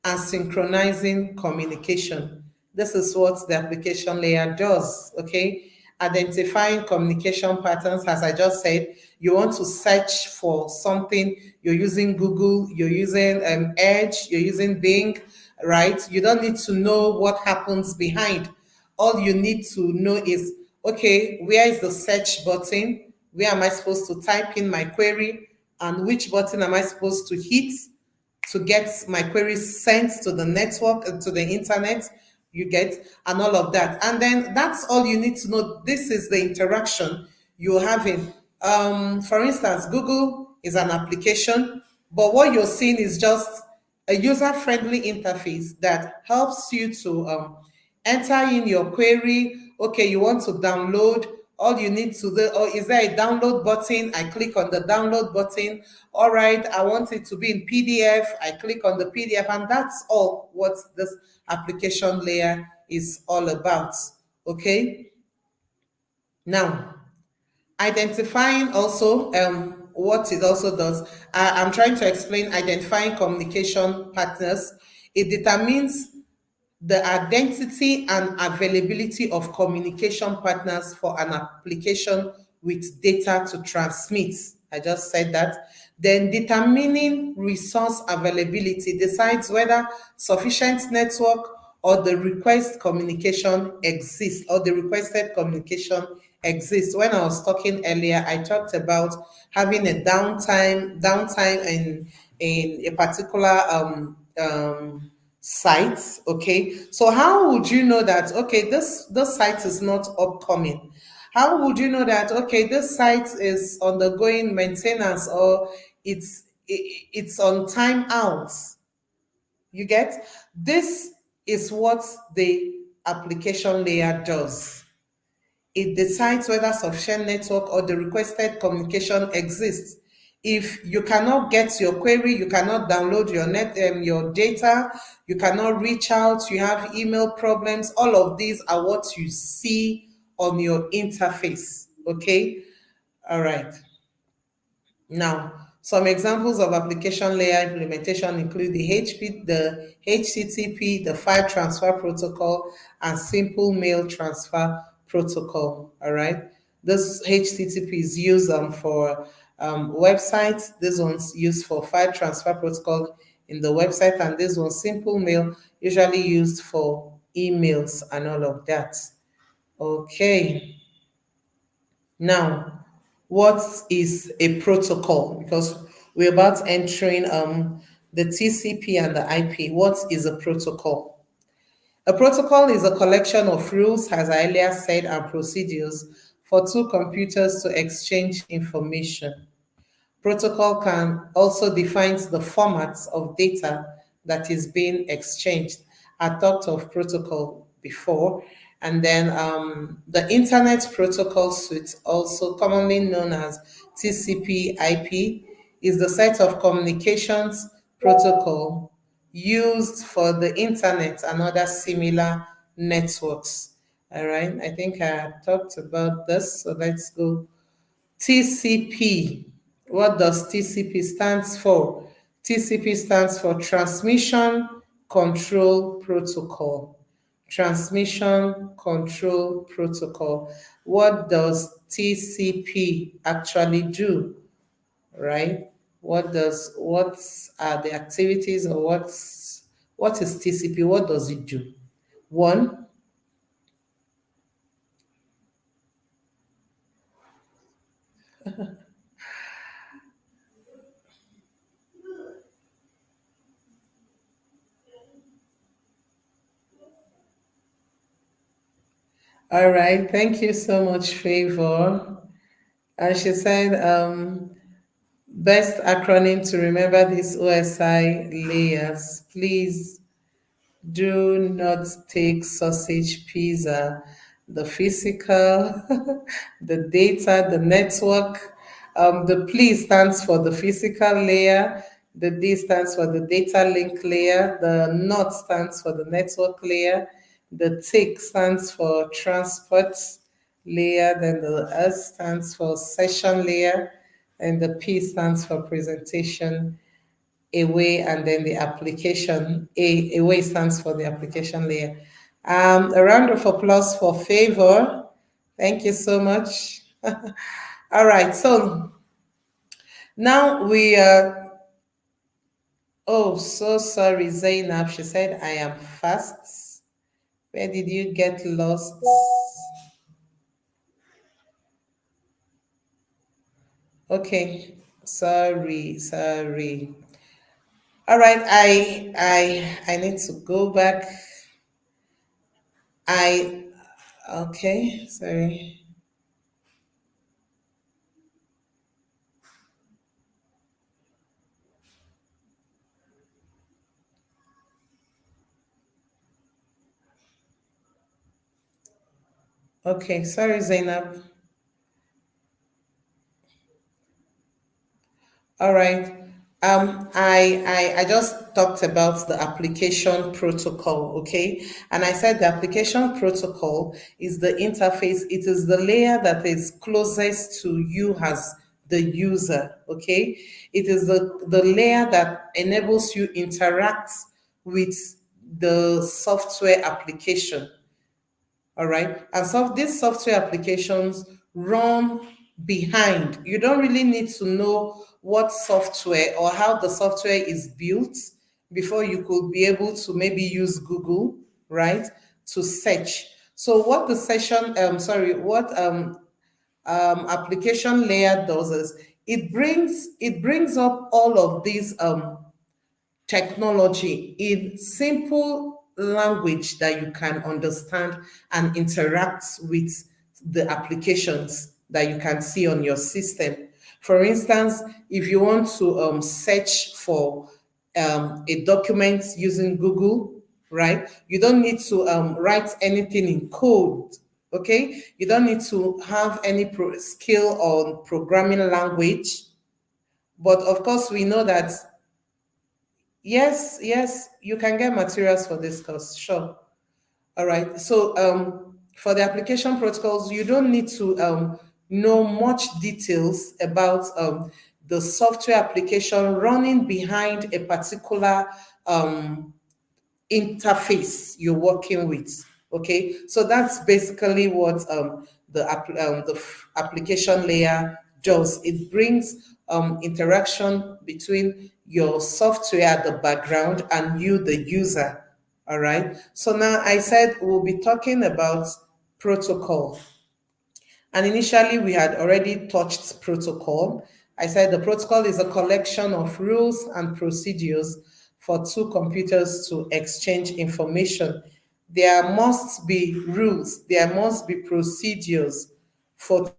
and synchronizing communication. This is what the application layer does, okay? Identifying communication patterns, as I just said, you want to search for something, you're using Google, you're using Edge, you're using Bing, right? You don't need to know what happens behind. All you need to know is, okay, where is the search button? Where am I supposed to type in my query? And which button am I supposed to hit to get my queries sent to the network and to the internet? You get, and all of that. And then that's all you need to know. This is the interaction you're having. For instance, Google is an application, but what you're seeing is just a user-friendly interface that helps you to enter in your query. Okay, you want to download. All you need to do, or is there a download button? I click on the download button. All right, I want it to be in PDF. I click on the PDF, and that's all what this application layer is all about. Okay, now identifying also what it also does. I'm trying to explain identifying communication partners. It determines the identity and availability of communication partners for an application with data to transmit. I just said that. Then determining resource availability decides whether sufficient network or the request communication exists, or the requested communication exists. When I was talking earlier, I talked about having a downtime in a particular sites. Okay, so how would you know that, okay, this site is not upcoming? How would you know that, okay, this site is undergoing maintenance, or it's on time out? You get, this is what the application layer does. It decides whether sufficient network or the requested communication exists. If you cannot get your query, you cannot download your data, you cannot reach out, you have email problems, all of these are what you see on your interface. Okay, all right. Now, some examples of application layer implementation include the HTTP, the file transfer protocol, and simple mail transfer protocol. All right. This HTTP is used for websites. This one's used for file transfer protocol in the website, and this one simple mail, usually used for emails and all of that. Okay. Now, what is a protocol? Because we're about entering the TCP and the IP. What is a protocol? A protocol is a collection of rules, as I earlier said, and procedures for two computers to exchange information. Protocol can also define the formats of data that is being exchanged. I talked of protocol before. And then the Internet Protocol Suite, also commonly known as TCP/IP, is the set of communications protocol used for the Internet and other similar networks. All right, I think I talked about this, so let's go. TCP. What does TCP stands for? TCP stands for Transmission Control Protocol. Transmission Control Protocol. What does TCP actually do, right? What are the activities, or what is TCP? What does it do? One. All right, thank you so much, Favor. And she said, best acronym to remember these OSI layers. Please do not take sausage pizza. The physical, the data, the network. The P stands for the physical layer. The D stands for the data link layer. The NOT stands for the network layer. The TIC stands for transport layer. Then the S stands for session layer. And the P stands for presentation away, and then the application away stands for the application layer. A round of applause for Favor. Thank you so much. All right, so now we are. Oh, so sorry, Zainab. She said, I am fast. Where did you get lost? Okay, sorry. All right, I need to go back. I okay, sorry. Okay, sorry, Zainab. All right. I just talked about the application protocol, okay? And I said the application protocol is the interface. It is the layer that is closest to you as the user, okay? It is the layer that enables you interact with the software application. All right. And so these software applications run behind. You don't really need to know what software or how the software is built before you could be able to maybe use Google, right, to search. So what the what application layer does is it brings up all of these technology in simple language that you can understand and interact with the applications that you can see on your system. For instance, if you want to search for a document using Google, right? You don't need to write anything in code. Okay, you don't need to have any skill on programming language, but of course we know that. Yes, you can get materials for this course, sure. All right. So for the application protocols, you don't need to know much details about the software application running behind a particular interface you're working with. Okay, so that's basically what the application layer does. It brings interaction between your software at the background and you, the user. All right. So now I said we'll be talking about protocol. And initially, we had already touched protocol. I said the protocol is a collection of rules and procedures for two computers to exchange information. There must be rules, there must be procedures for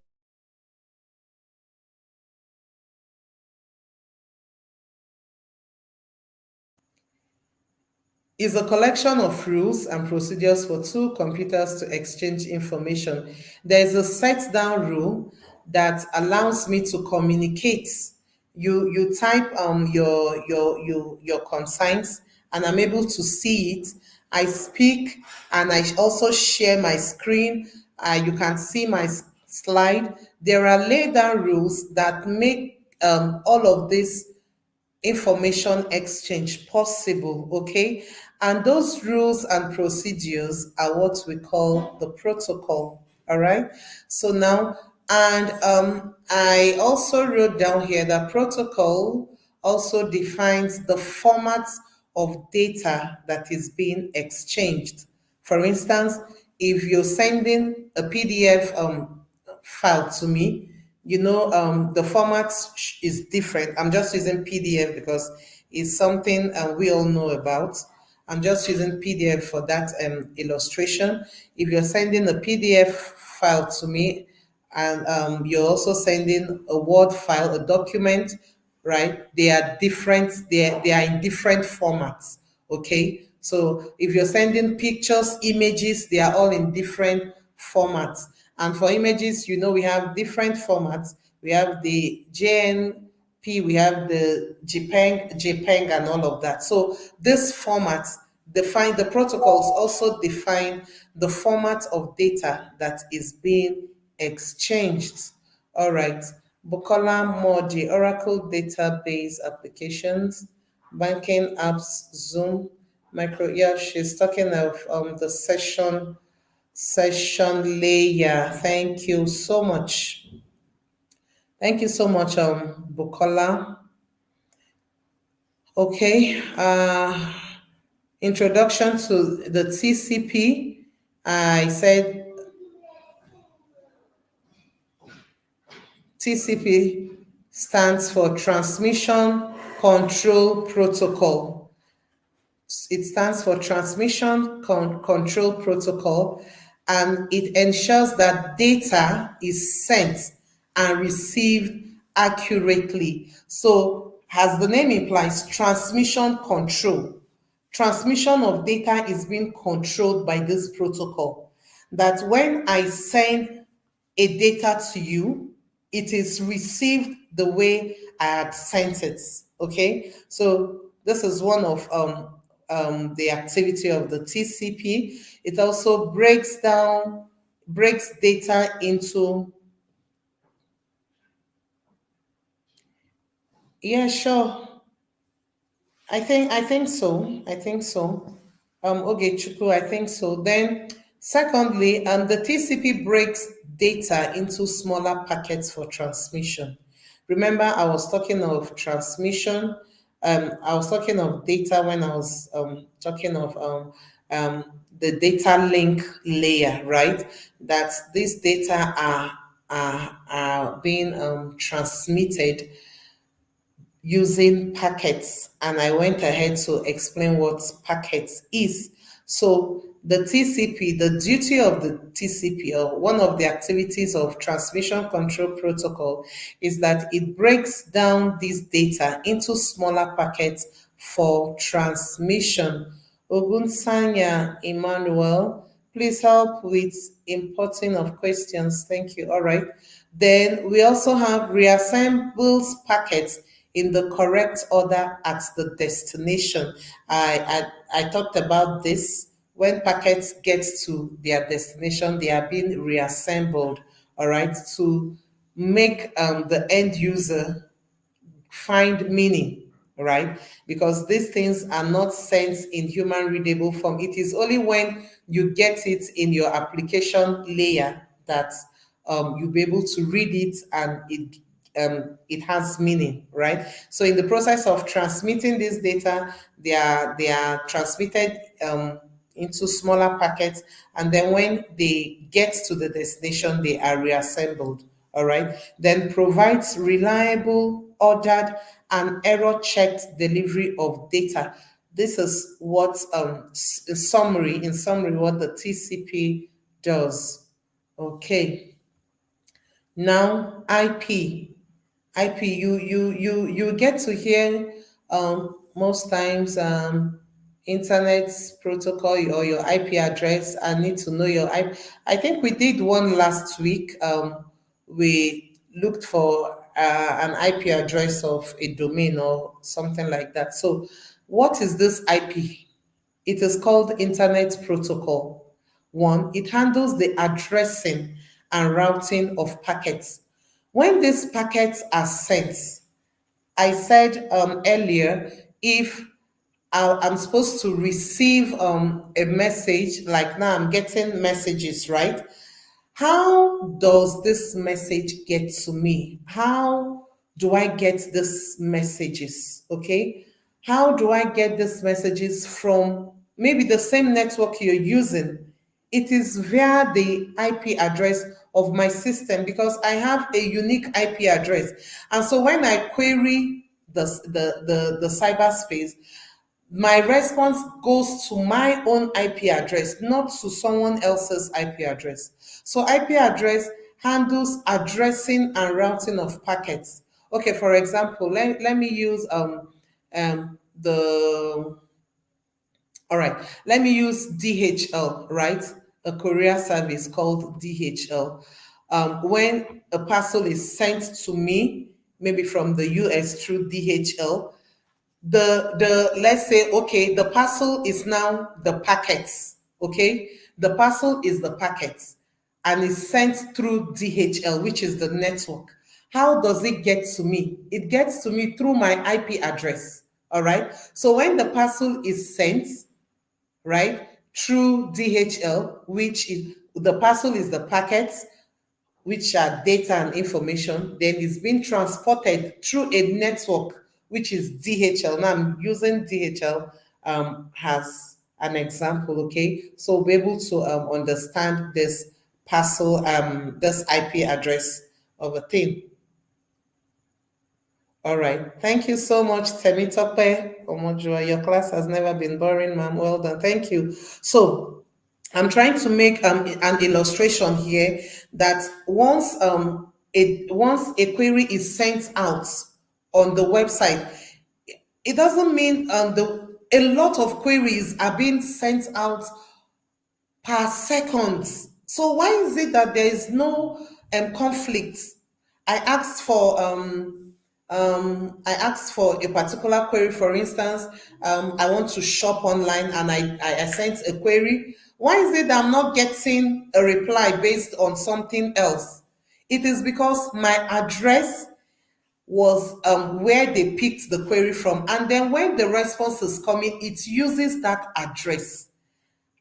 is a collection of rules and procedures for two computers to exchange information. There is a set down rule that allows me to communicate. You type your consigns, and I'm able to see it. I speak, and I also share my screen. You can see my slide. There are laid down rules that make all of this information exchange possible, okay? And those rules and procedures are what we call the protocol, all right? So now, and I also wrote down here that protocol also defines the format of data that is being exchanged. For instance, if you're sending a PDF file to me, the format is different. I'm just using PDF because it's something we all know about. I'm just using PDF for that illustration. If you're sending a PDF file to me, and you're also sending a Word file, a document, right? They are different. They are in different formats. Okay. So if you're sending pictures, images, they are all in different formats. And for images, we have different formats. We have the JNP, we have the JPEG, and all of that. So this formats define the protocols also define the format of data that is being exchanged. All right. Bukola Modi, Oracle database applications, banking apps, Zoom, micro. Yeah, she's talking of the session layer. Thank you so much. Thank you so much, Bukola. Okay. Introduction to the TCP. I said TCP stands for Transmission Control Protocol. It stands for Transmission Control Protocol, and it ensures that data is sent and received accurately. So, as the name implies, transmission control. Transmission of data is being controlled by this protocol. That when I send a data to you, it is received the way I had sent it. Okay, so this is one of the activity of the TCP. It also breaks data into. Yeah, sure. I think so. I think so. Okay, Chuku, I think so. Then secondly, the TCP breaks data into smaller packets for transmission. Remember, I was talking of transmission. I was talking of data when I was talking of the data link layer, right? That these data are being transmitted using packets, and I went ahead to explain what packets is. So the TCP, the duty of the TCP, or one of the activities of transmission control protocol, is that it breaks down this data into smaller packets for transmission. Ogunsanya Emmanuel, please help with importing of questions. Thank you. All right. Then we also have reassembles packets in the correct order at the destination. I talked about this. When packets get to their destination, they are being reassembled, all right, to make the end user find meaning, right? Because these things are not sent in human readable form. It is only when you get it in your application layer that you'll be able to read it, and it has meaning, right? So in the process of transmitting this data, they are transmitted into smaller packets, and then when they get to the destination, they are reassembled. All right. Then provides reliable, ordered, and error-checked delivery of data. This is what, in summary, what the TCP does. Okay. Now, IP, you get to hear most times internet protocol or your IP address. I need to know your IP. I think we did one last week. We looked for an IP address of a domain or something like that. So, what is this IP? It is called Internet Protocol. One, it handles the addressing and routing of packets. When these packets are sent, I said earlier, if I'm supposed to receive a message, like now I'm getting messages, right? How does this message get to me? How do I get these messages? Okay. How do I get these messages from maybe the same network you're using? It is via the IP address of my system because I have a unique IP address. And so when I query the cyberspace, my response goes to my own IP address, not to someone else's IP address. So IP address handles addressing and routing of packets. Okay, for example, let me use the all right, let me use DHL, right? A courier service called DHL. When a parcel is sent to me, maybe from the US through DHL, the let's say, okay, the parcel is now the packets. Okay, the parcel is the packets and is sent through DHL, which is the network. How does it get to me? It gets to me through my IP address. All right, so when the parcel is sent, right, through DHL, which is the parcel is the packets, which are data and information, then it's being transported through a network, which is DHL. Now I'm using DHL as an example, okay? So we'll be able to understand this parcel, this IP address of a thing. All right. Thank you so much, Temitope Omojua. Your class has never been boring, ma'am. Well done. Thank you. So I'm trying to make an illustration here that once a query is sent out on the website, it doesn't mean a lot of queries are being sent out per second. So why is it that there is no conflict? I asked for I asked for a particular query. For instance, I want to shop online and I sent a query. Why is it that I'm not getting a reply based on something else? It is because my address was where they picked the query from. And then when the response is coming, it uses that address.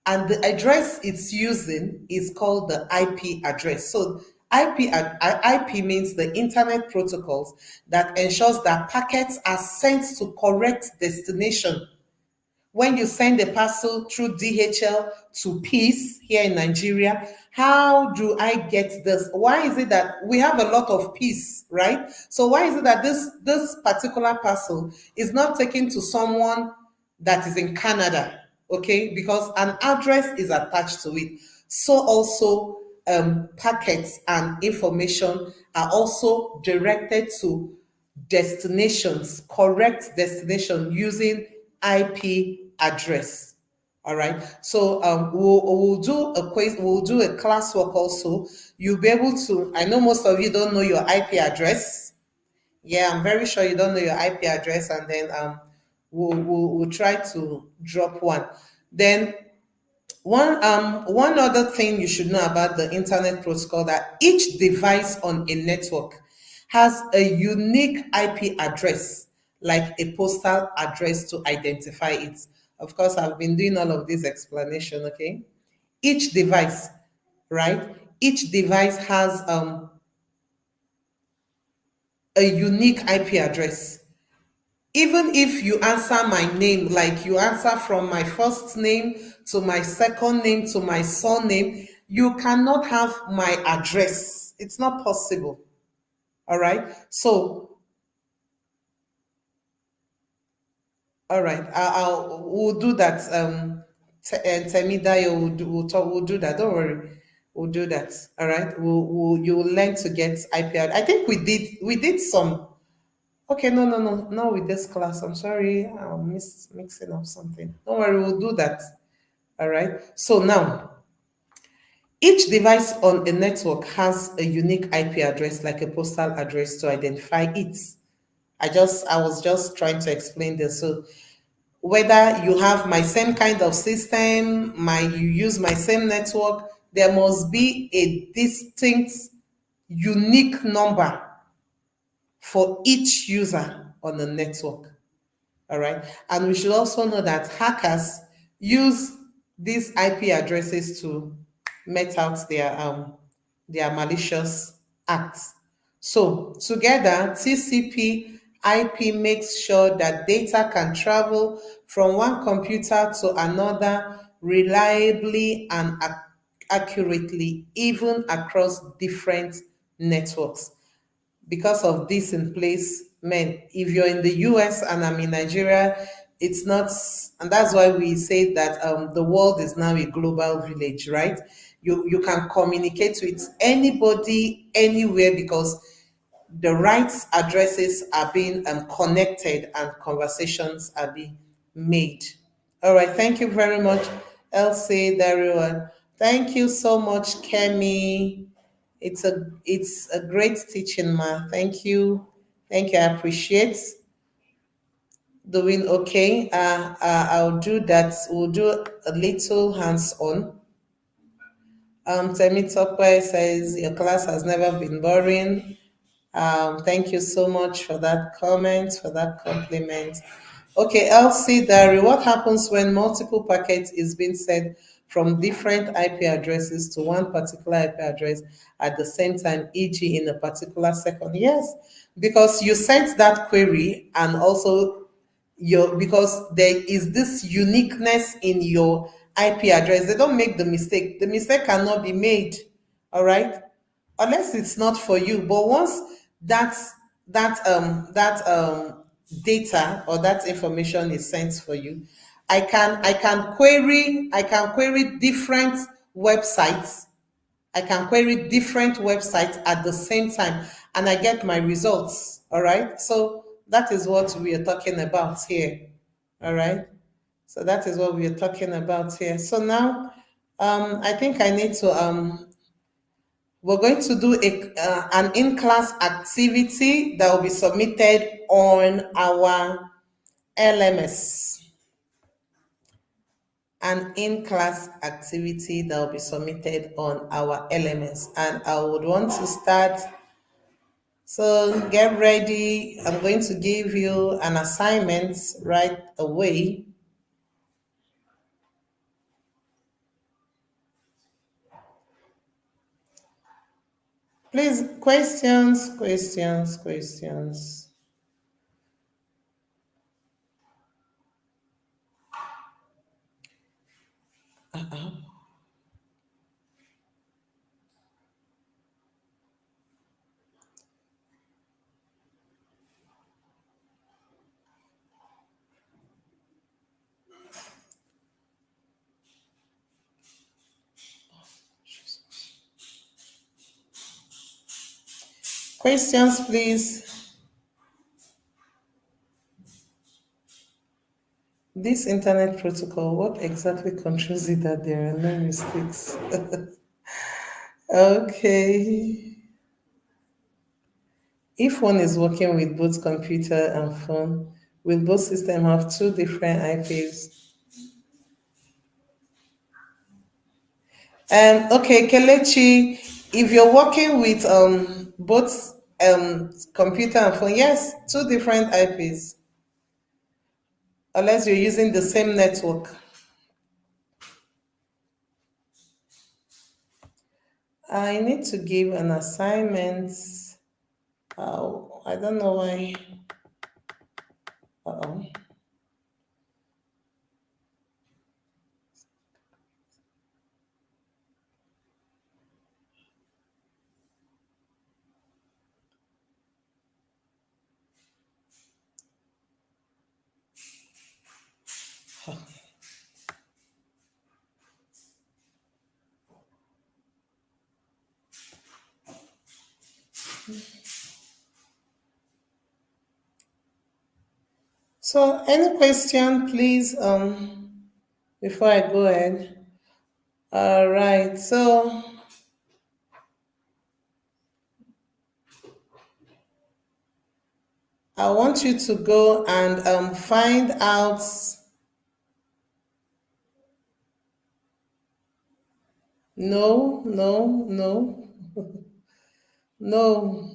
And the address it's using is called the IP address. So IP means the internet protocols that ensures that packets are sent to correct destination. When you send a parcel through DHL to Peace here in Nigeria, how do I get this? Why is it that we have a lot of Peace, right? So why is it that this particular parcel is not taken to someone that is in Canada? Okay, because an address is attached to it. So also packets and information are also directed to destinations, correct destination using IP address. All right. So we'll do a quiz, we'll do a classwork also. You'll be able to, I know most of you don't know your IP address. Yeah, I'm very sure you don't know your IP address, and then we'll try to drop one. Then one other thing you should know about the internet protocol, that each device on a network has a unique IP address, like a postal address to identify it. Of course, I've been doing all of this explanation, okay? Each device, right? Each device has a unique IP address. Even if you answer my name, like you answer from my first name to my second name to my surname, you cannot have my address. It's not possible. All right. So, all right. We'll do that. Temidayo we'll do that. Don't worry. We'll do that. All right. You'll learn to get IP. I think we did some. Okay, no, not with this class. I'm sorry, I'm mixing up something. Don't worry, we'll do that. All right. So now, each device on a network has a unique IP address, like a postal address, to identify it. I was just trying to explain this. So whether you have my same kind of system, you use my same network, there must be a distinct, unique number for each user. on a network. All right. And we should also know that hackers use these IP addresses to met out their malicious acts. So together, TCP IP makes sure that data can travel from one computer to another reliably and accurately, even across different networks. Because of this in place, man, if you're in the US and I'm in Nigeria, it's not, and that's why we say that the world is now a global village, right? You can communicate with anybody anywhere because the right addresses are being connected and conversations are being made. All right, thank you very much, Elsie, Dario. Thank you so much, Kemi. It's a great teaching, ma. Thank you. Thank you. I appreciate doing okay. I'll do that. We'll do a little hands-on. Temi Tokwe says your class has never been boring. Thank you so much for that comment, for that compliment. Okay, Elsie Dari, what happens when multiple packets is being sent from different IP addresses to one particular IP address at the same time, e.g. in a particular second? Yes, because you sent that query and also because there is this uniqueness in your IP address. They don't make the mistake. The mistake cannot be made. All right, unless it's not for you. But once that's that data or that information is sent for you, I can query different websites. I can query different websites at the same time and I get my results. All right. So that is what we are talking about here. All right. So that is what we are talking about here. So now I think I need to we're going to do an in-class activity that will be submitted on our LMS. An in-class activity that will be submitted on our LMS. And I would want to start. So get ready. I'm going to give you an assignment right away. Please, questions, questions, questions. Questions, please. This internet protocol, what exactly controls it that there are no mistakes? Okay. If one is working with both computer and phone, will both systems have two different IPs? Okay, Kelechi, if you're working with both computer and phone, yes, two different IPs, unless you're using the same network. I need to give an assignment. I don't know why. Uh-oh. So, any question, please, before I go ahead? All right. So, I want you to go and find out. No, no, no, no.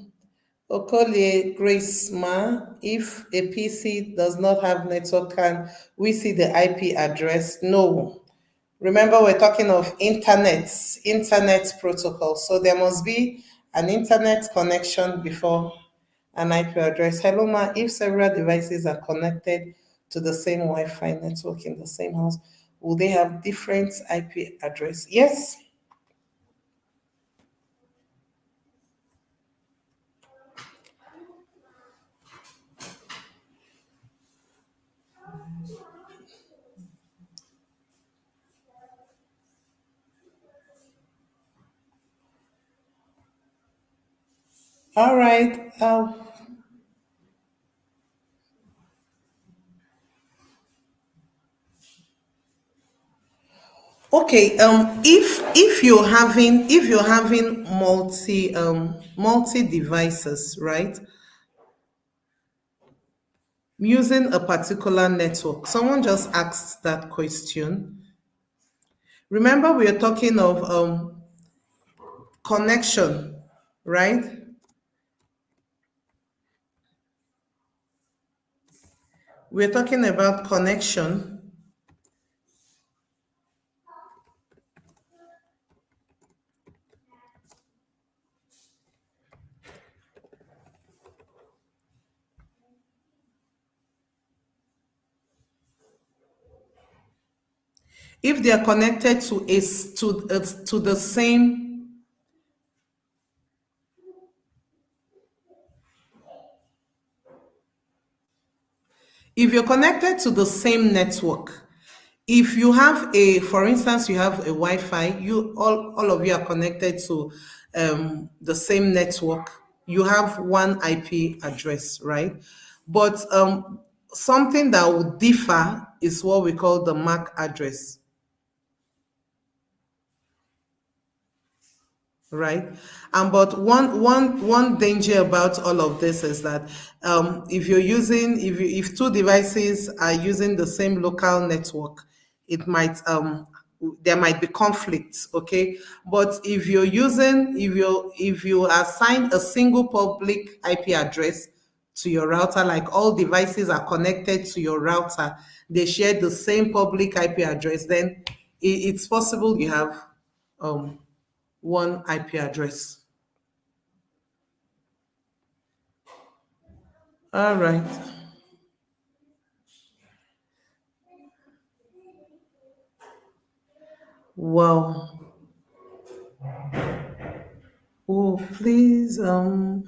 Okolie Grace Ma, if a PC does not have network, can we see the IP address? No. Remember, we're talking of internet protocol. So there must be an internet connection before an IP address. Hello, Ma, if several devices are connected to the same Wi-Fi network in the same house, will they have different IP address? Yes. All right. Okay. If you're having multi devices, right? Using a particular network. Someone just asked that question. Remember, we are talking of connection, right? We're talking about connection. If they are connected to the same, if you're connected to the same network, if you have a, for instance, you have a Wi-Fi, you all of you are connected to the same network, you have one IP address, right? But something that would differ is what we call the MAC address, right? And but one danger about all of this is that if you're using if two devices are using the same local network, it might there might be conflicts, okay? But if you assign a single public IP address to your router, like all devices are connected to your router, they share the same public IP address, then it's possible you have um one IP address. All right. Wow. Oh, please. Who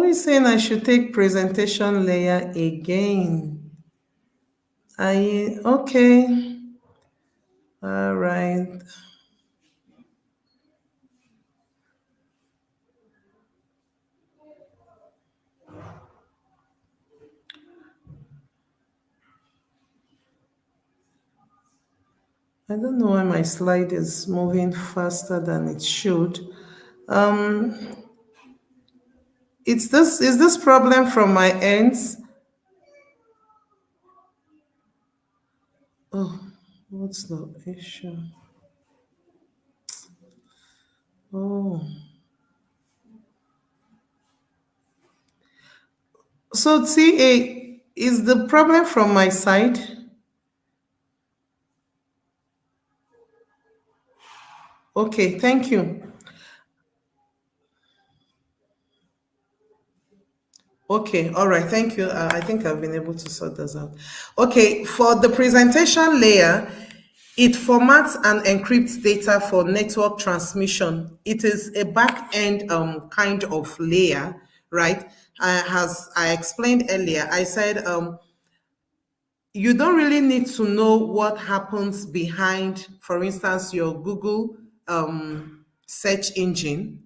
is saying I should take presentation layer again? I okay. All right. I don't know why my slide is moving faster than it should. Um, it's this is this problem from my ends? Oh, what's the issue? Oh, so TA, is the problem from my side? Okay, thank you. Okay, all right, thank you. I think I've been able to sort this out. Okay, for the presentation layer, it formats and encrypts data for network transmission. It is a back-end kind of layer, right? As I explained earlier, I said you don't really need to know what happens behind, for instance, your Google search engine,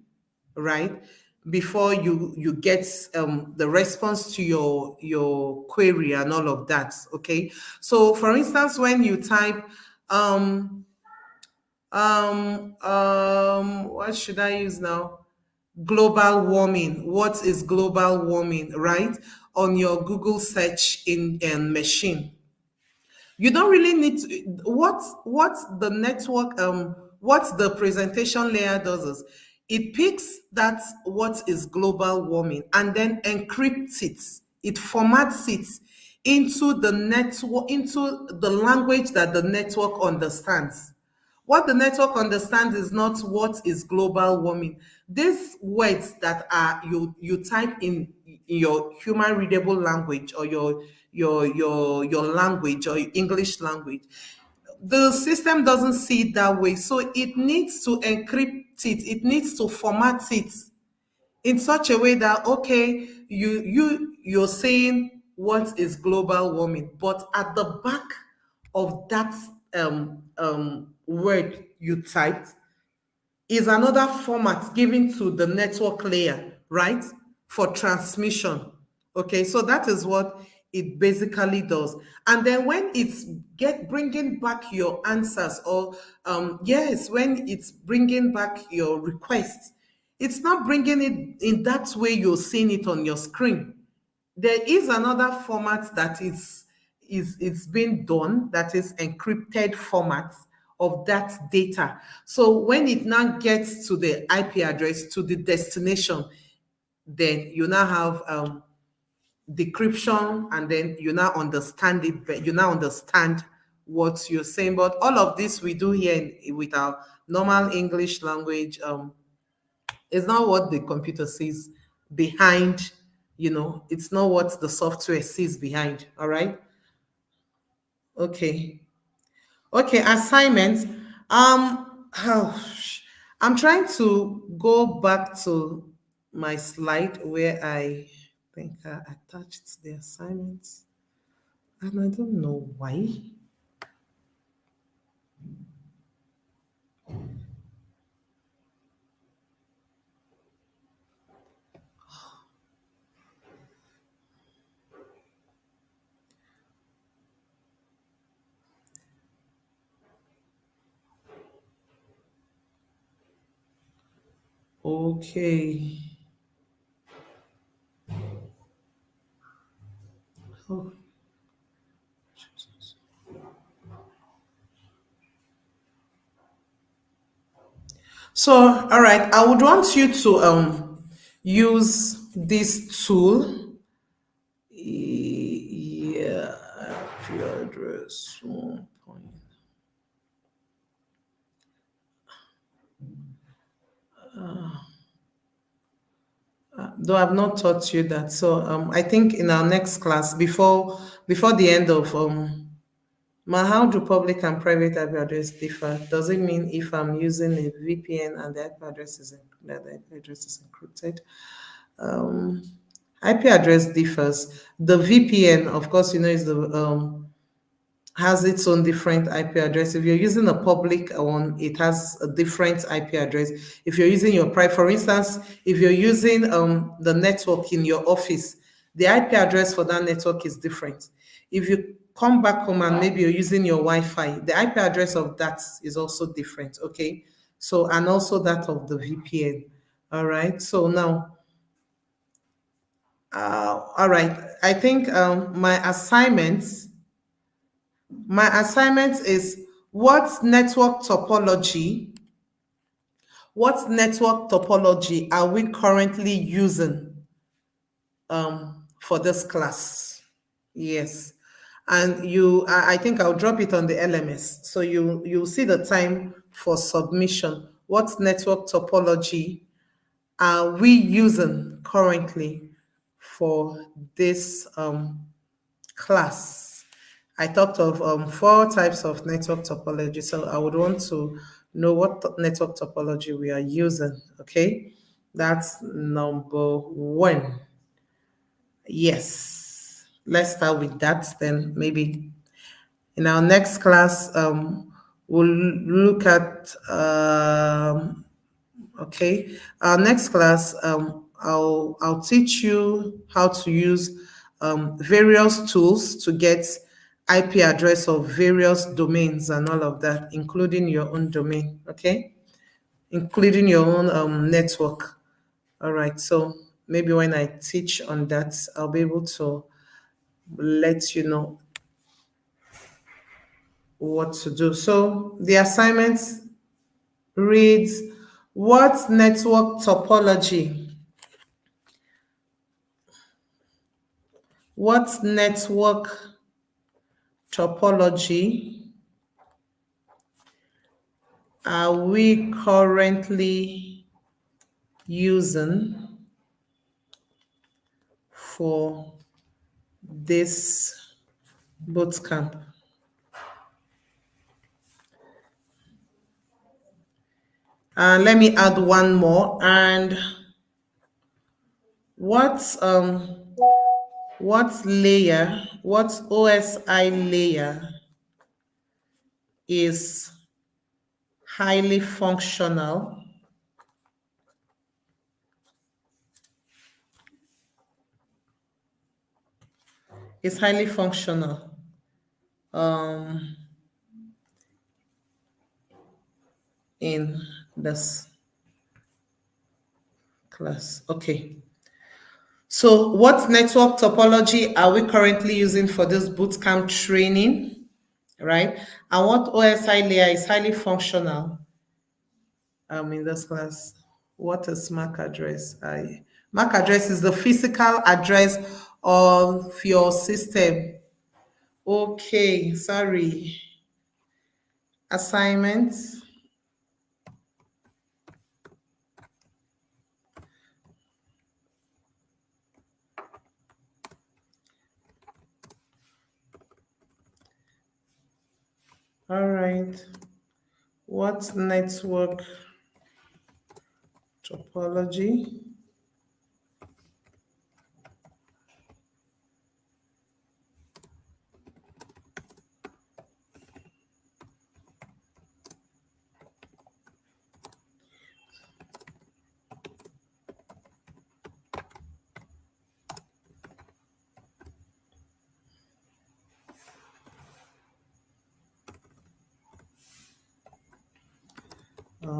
right? Before you get the response to your query and all of that. Okay. So for instance, when you type what should I use now? Global warming. What is global warming, right? On your Google search in machine, you don't really need to what the network what the presentation layer does is It picks that what is global warming and then encrypts it. It formats it into the network, into the language that the network understands. What the network understands is not what is global warming. These words that are you type in your human readable language, or your language, or your English language, the system doesn't see it that way. So it needs to encrypt it. It needs to format it in such a way that, okay, you're saying what is global warming, but at the back of that word you typed is another format given to the network layer, right? For transmission. Okay, so that is what it basically does. And then when it's get bringing back your answers, or yes, when it's bringing back your requests, it's not bringing it in that way you're seeing it on your screen. There is another format that is it's been done, that is encrypted format of that data. So when it now gets to the IP address, to the destination, then you now have decryption, and then you now understand it, but you now understand what you're saying. But all of this we do here with our normal English language. It's not what the computer sees behind, it's not what the software sees behind. All right. Okay. Okay, assignments. I'm trying to go back to my slide where I think I attached the assignments, and I don't know why. Okay. Oh, Jesus. So, all right, I would want you to use this tool. Yeah, IP address 1 point. Though I've not taught you that. So I think in our next class, before the end of how do public and private IP address differ? Does it mean if I'm using a VPN and the IP address is that the IP address is encrypted? Um, IP address differs. The VPN, of course, is the has its own different IP address. If you're using a public one, it has a different IP address. If you're using your private, for instance, if you're using the network in your office, the IP address for that network is different. If you come back home and maybe you're using your Wi-Fi, the IP address of that is also different. Okay, so, and also that of the VPN. All right. So now, all right. I think my assignment is what network topology are we currently using for this class? Yes. And I think I'll drop it on the LMS. So you'll see the time for submission. What network topology are we using currently for this class? I talked of 4 types of network topology, so I would want to know what network topology we are using. Okay, that's number 1. Yes, let's start with that. Then maybe in our next class, we'll look at okay. Our next class, I'll teach you how to use various tools to get IP address of various domains and all of that, including your own domain. Okay, including your own network. All right. So maybe when I teach on that, I'll be able to let you know what to do. So the assignment reads, What network topology? What network topology are we currently using for this bootcamp? Let me add one more. And what layer, what OSI layer is highly functional? It's highly functional in this class. Okay. So what network topology are we currently using for this bootcamp training, right? And what OSI layer is highly functional in this class? What is MAC address? MAC address is the physical address of your system. Okay, sorry. Assignments. All right. What network topology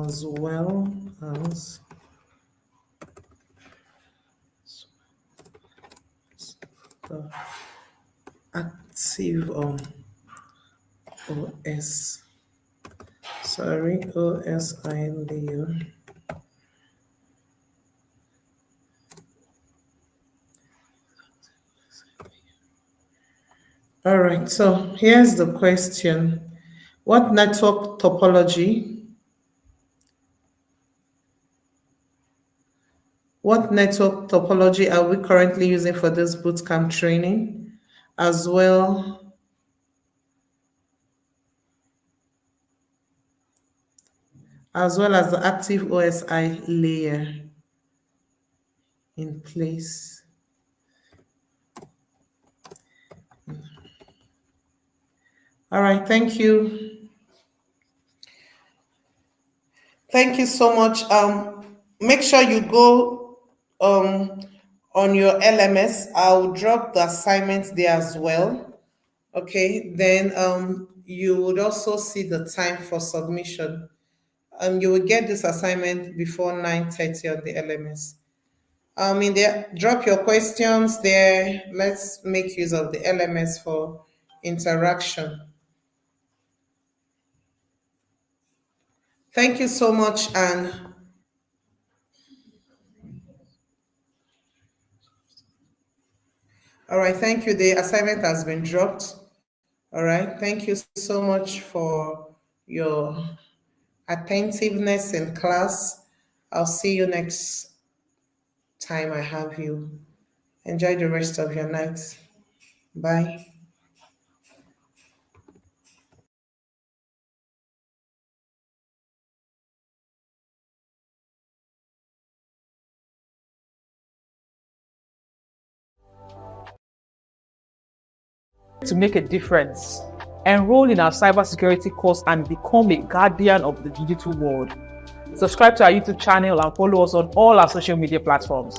as well as the active OSI layer. All right, so here's the question. What network topology are we currently using for this bootcamp training, as well as the active OSI layer in place? All right, thank you. Thank you so much. Make sure you go on your LMS. I'll drop the assignments there as well. Okay, then you would also see the time for submission. You will get this assignment before 9:30 on the LMS. In there, drop your questions there. Let's make use of the LMS for interaction. Thank you so much, and all right, thank you. The assignment has been dropped. All right, thank you so much for your attentiveness in class. I'll see you next time I have you. Enjoy the rest of your night. Bye. To make a difference, enroll in our cybersecurity course and become a guardian of the digital world. Subscribe to our YouTube channel and follow us on all our social media platforms.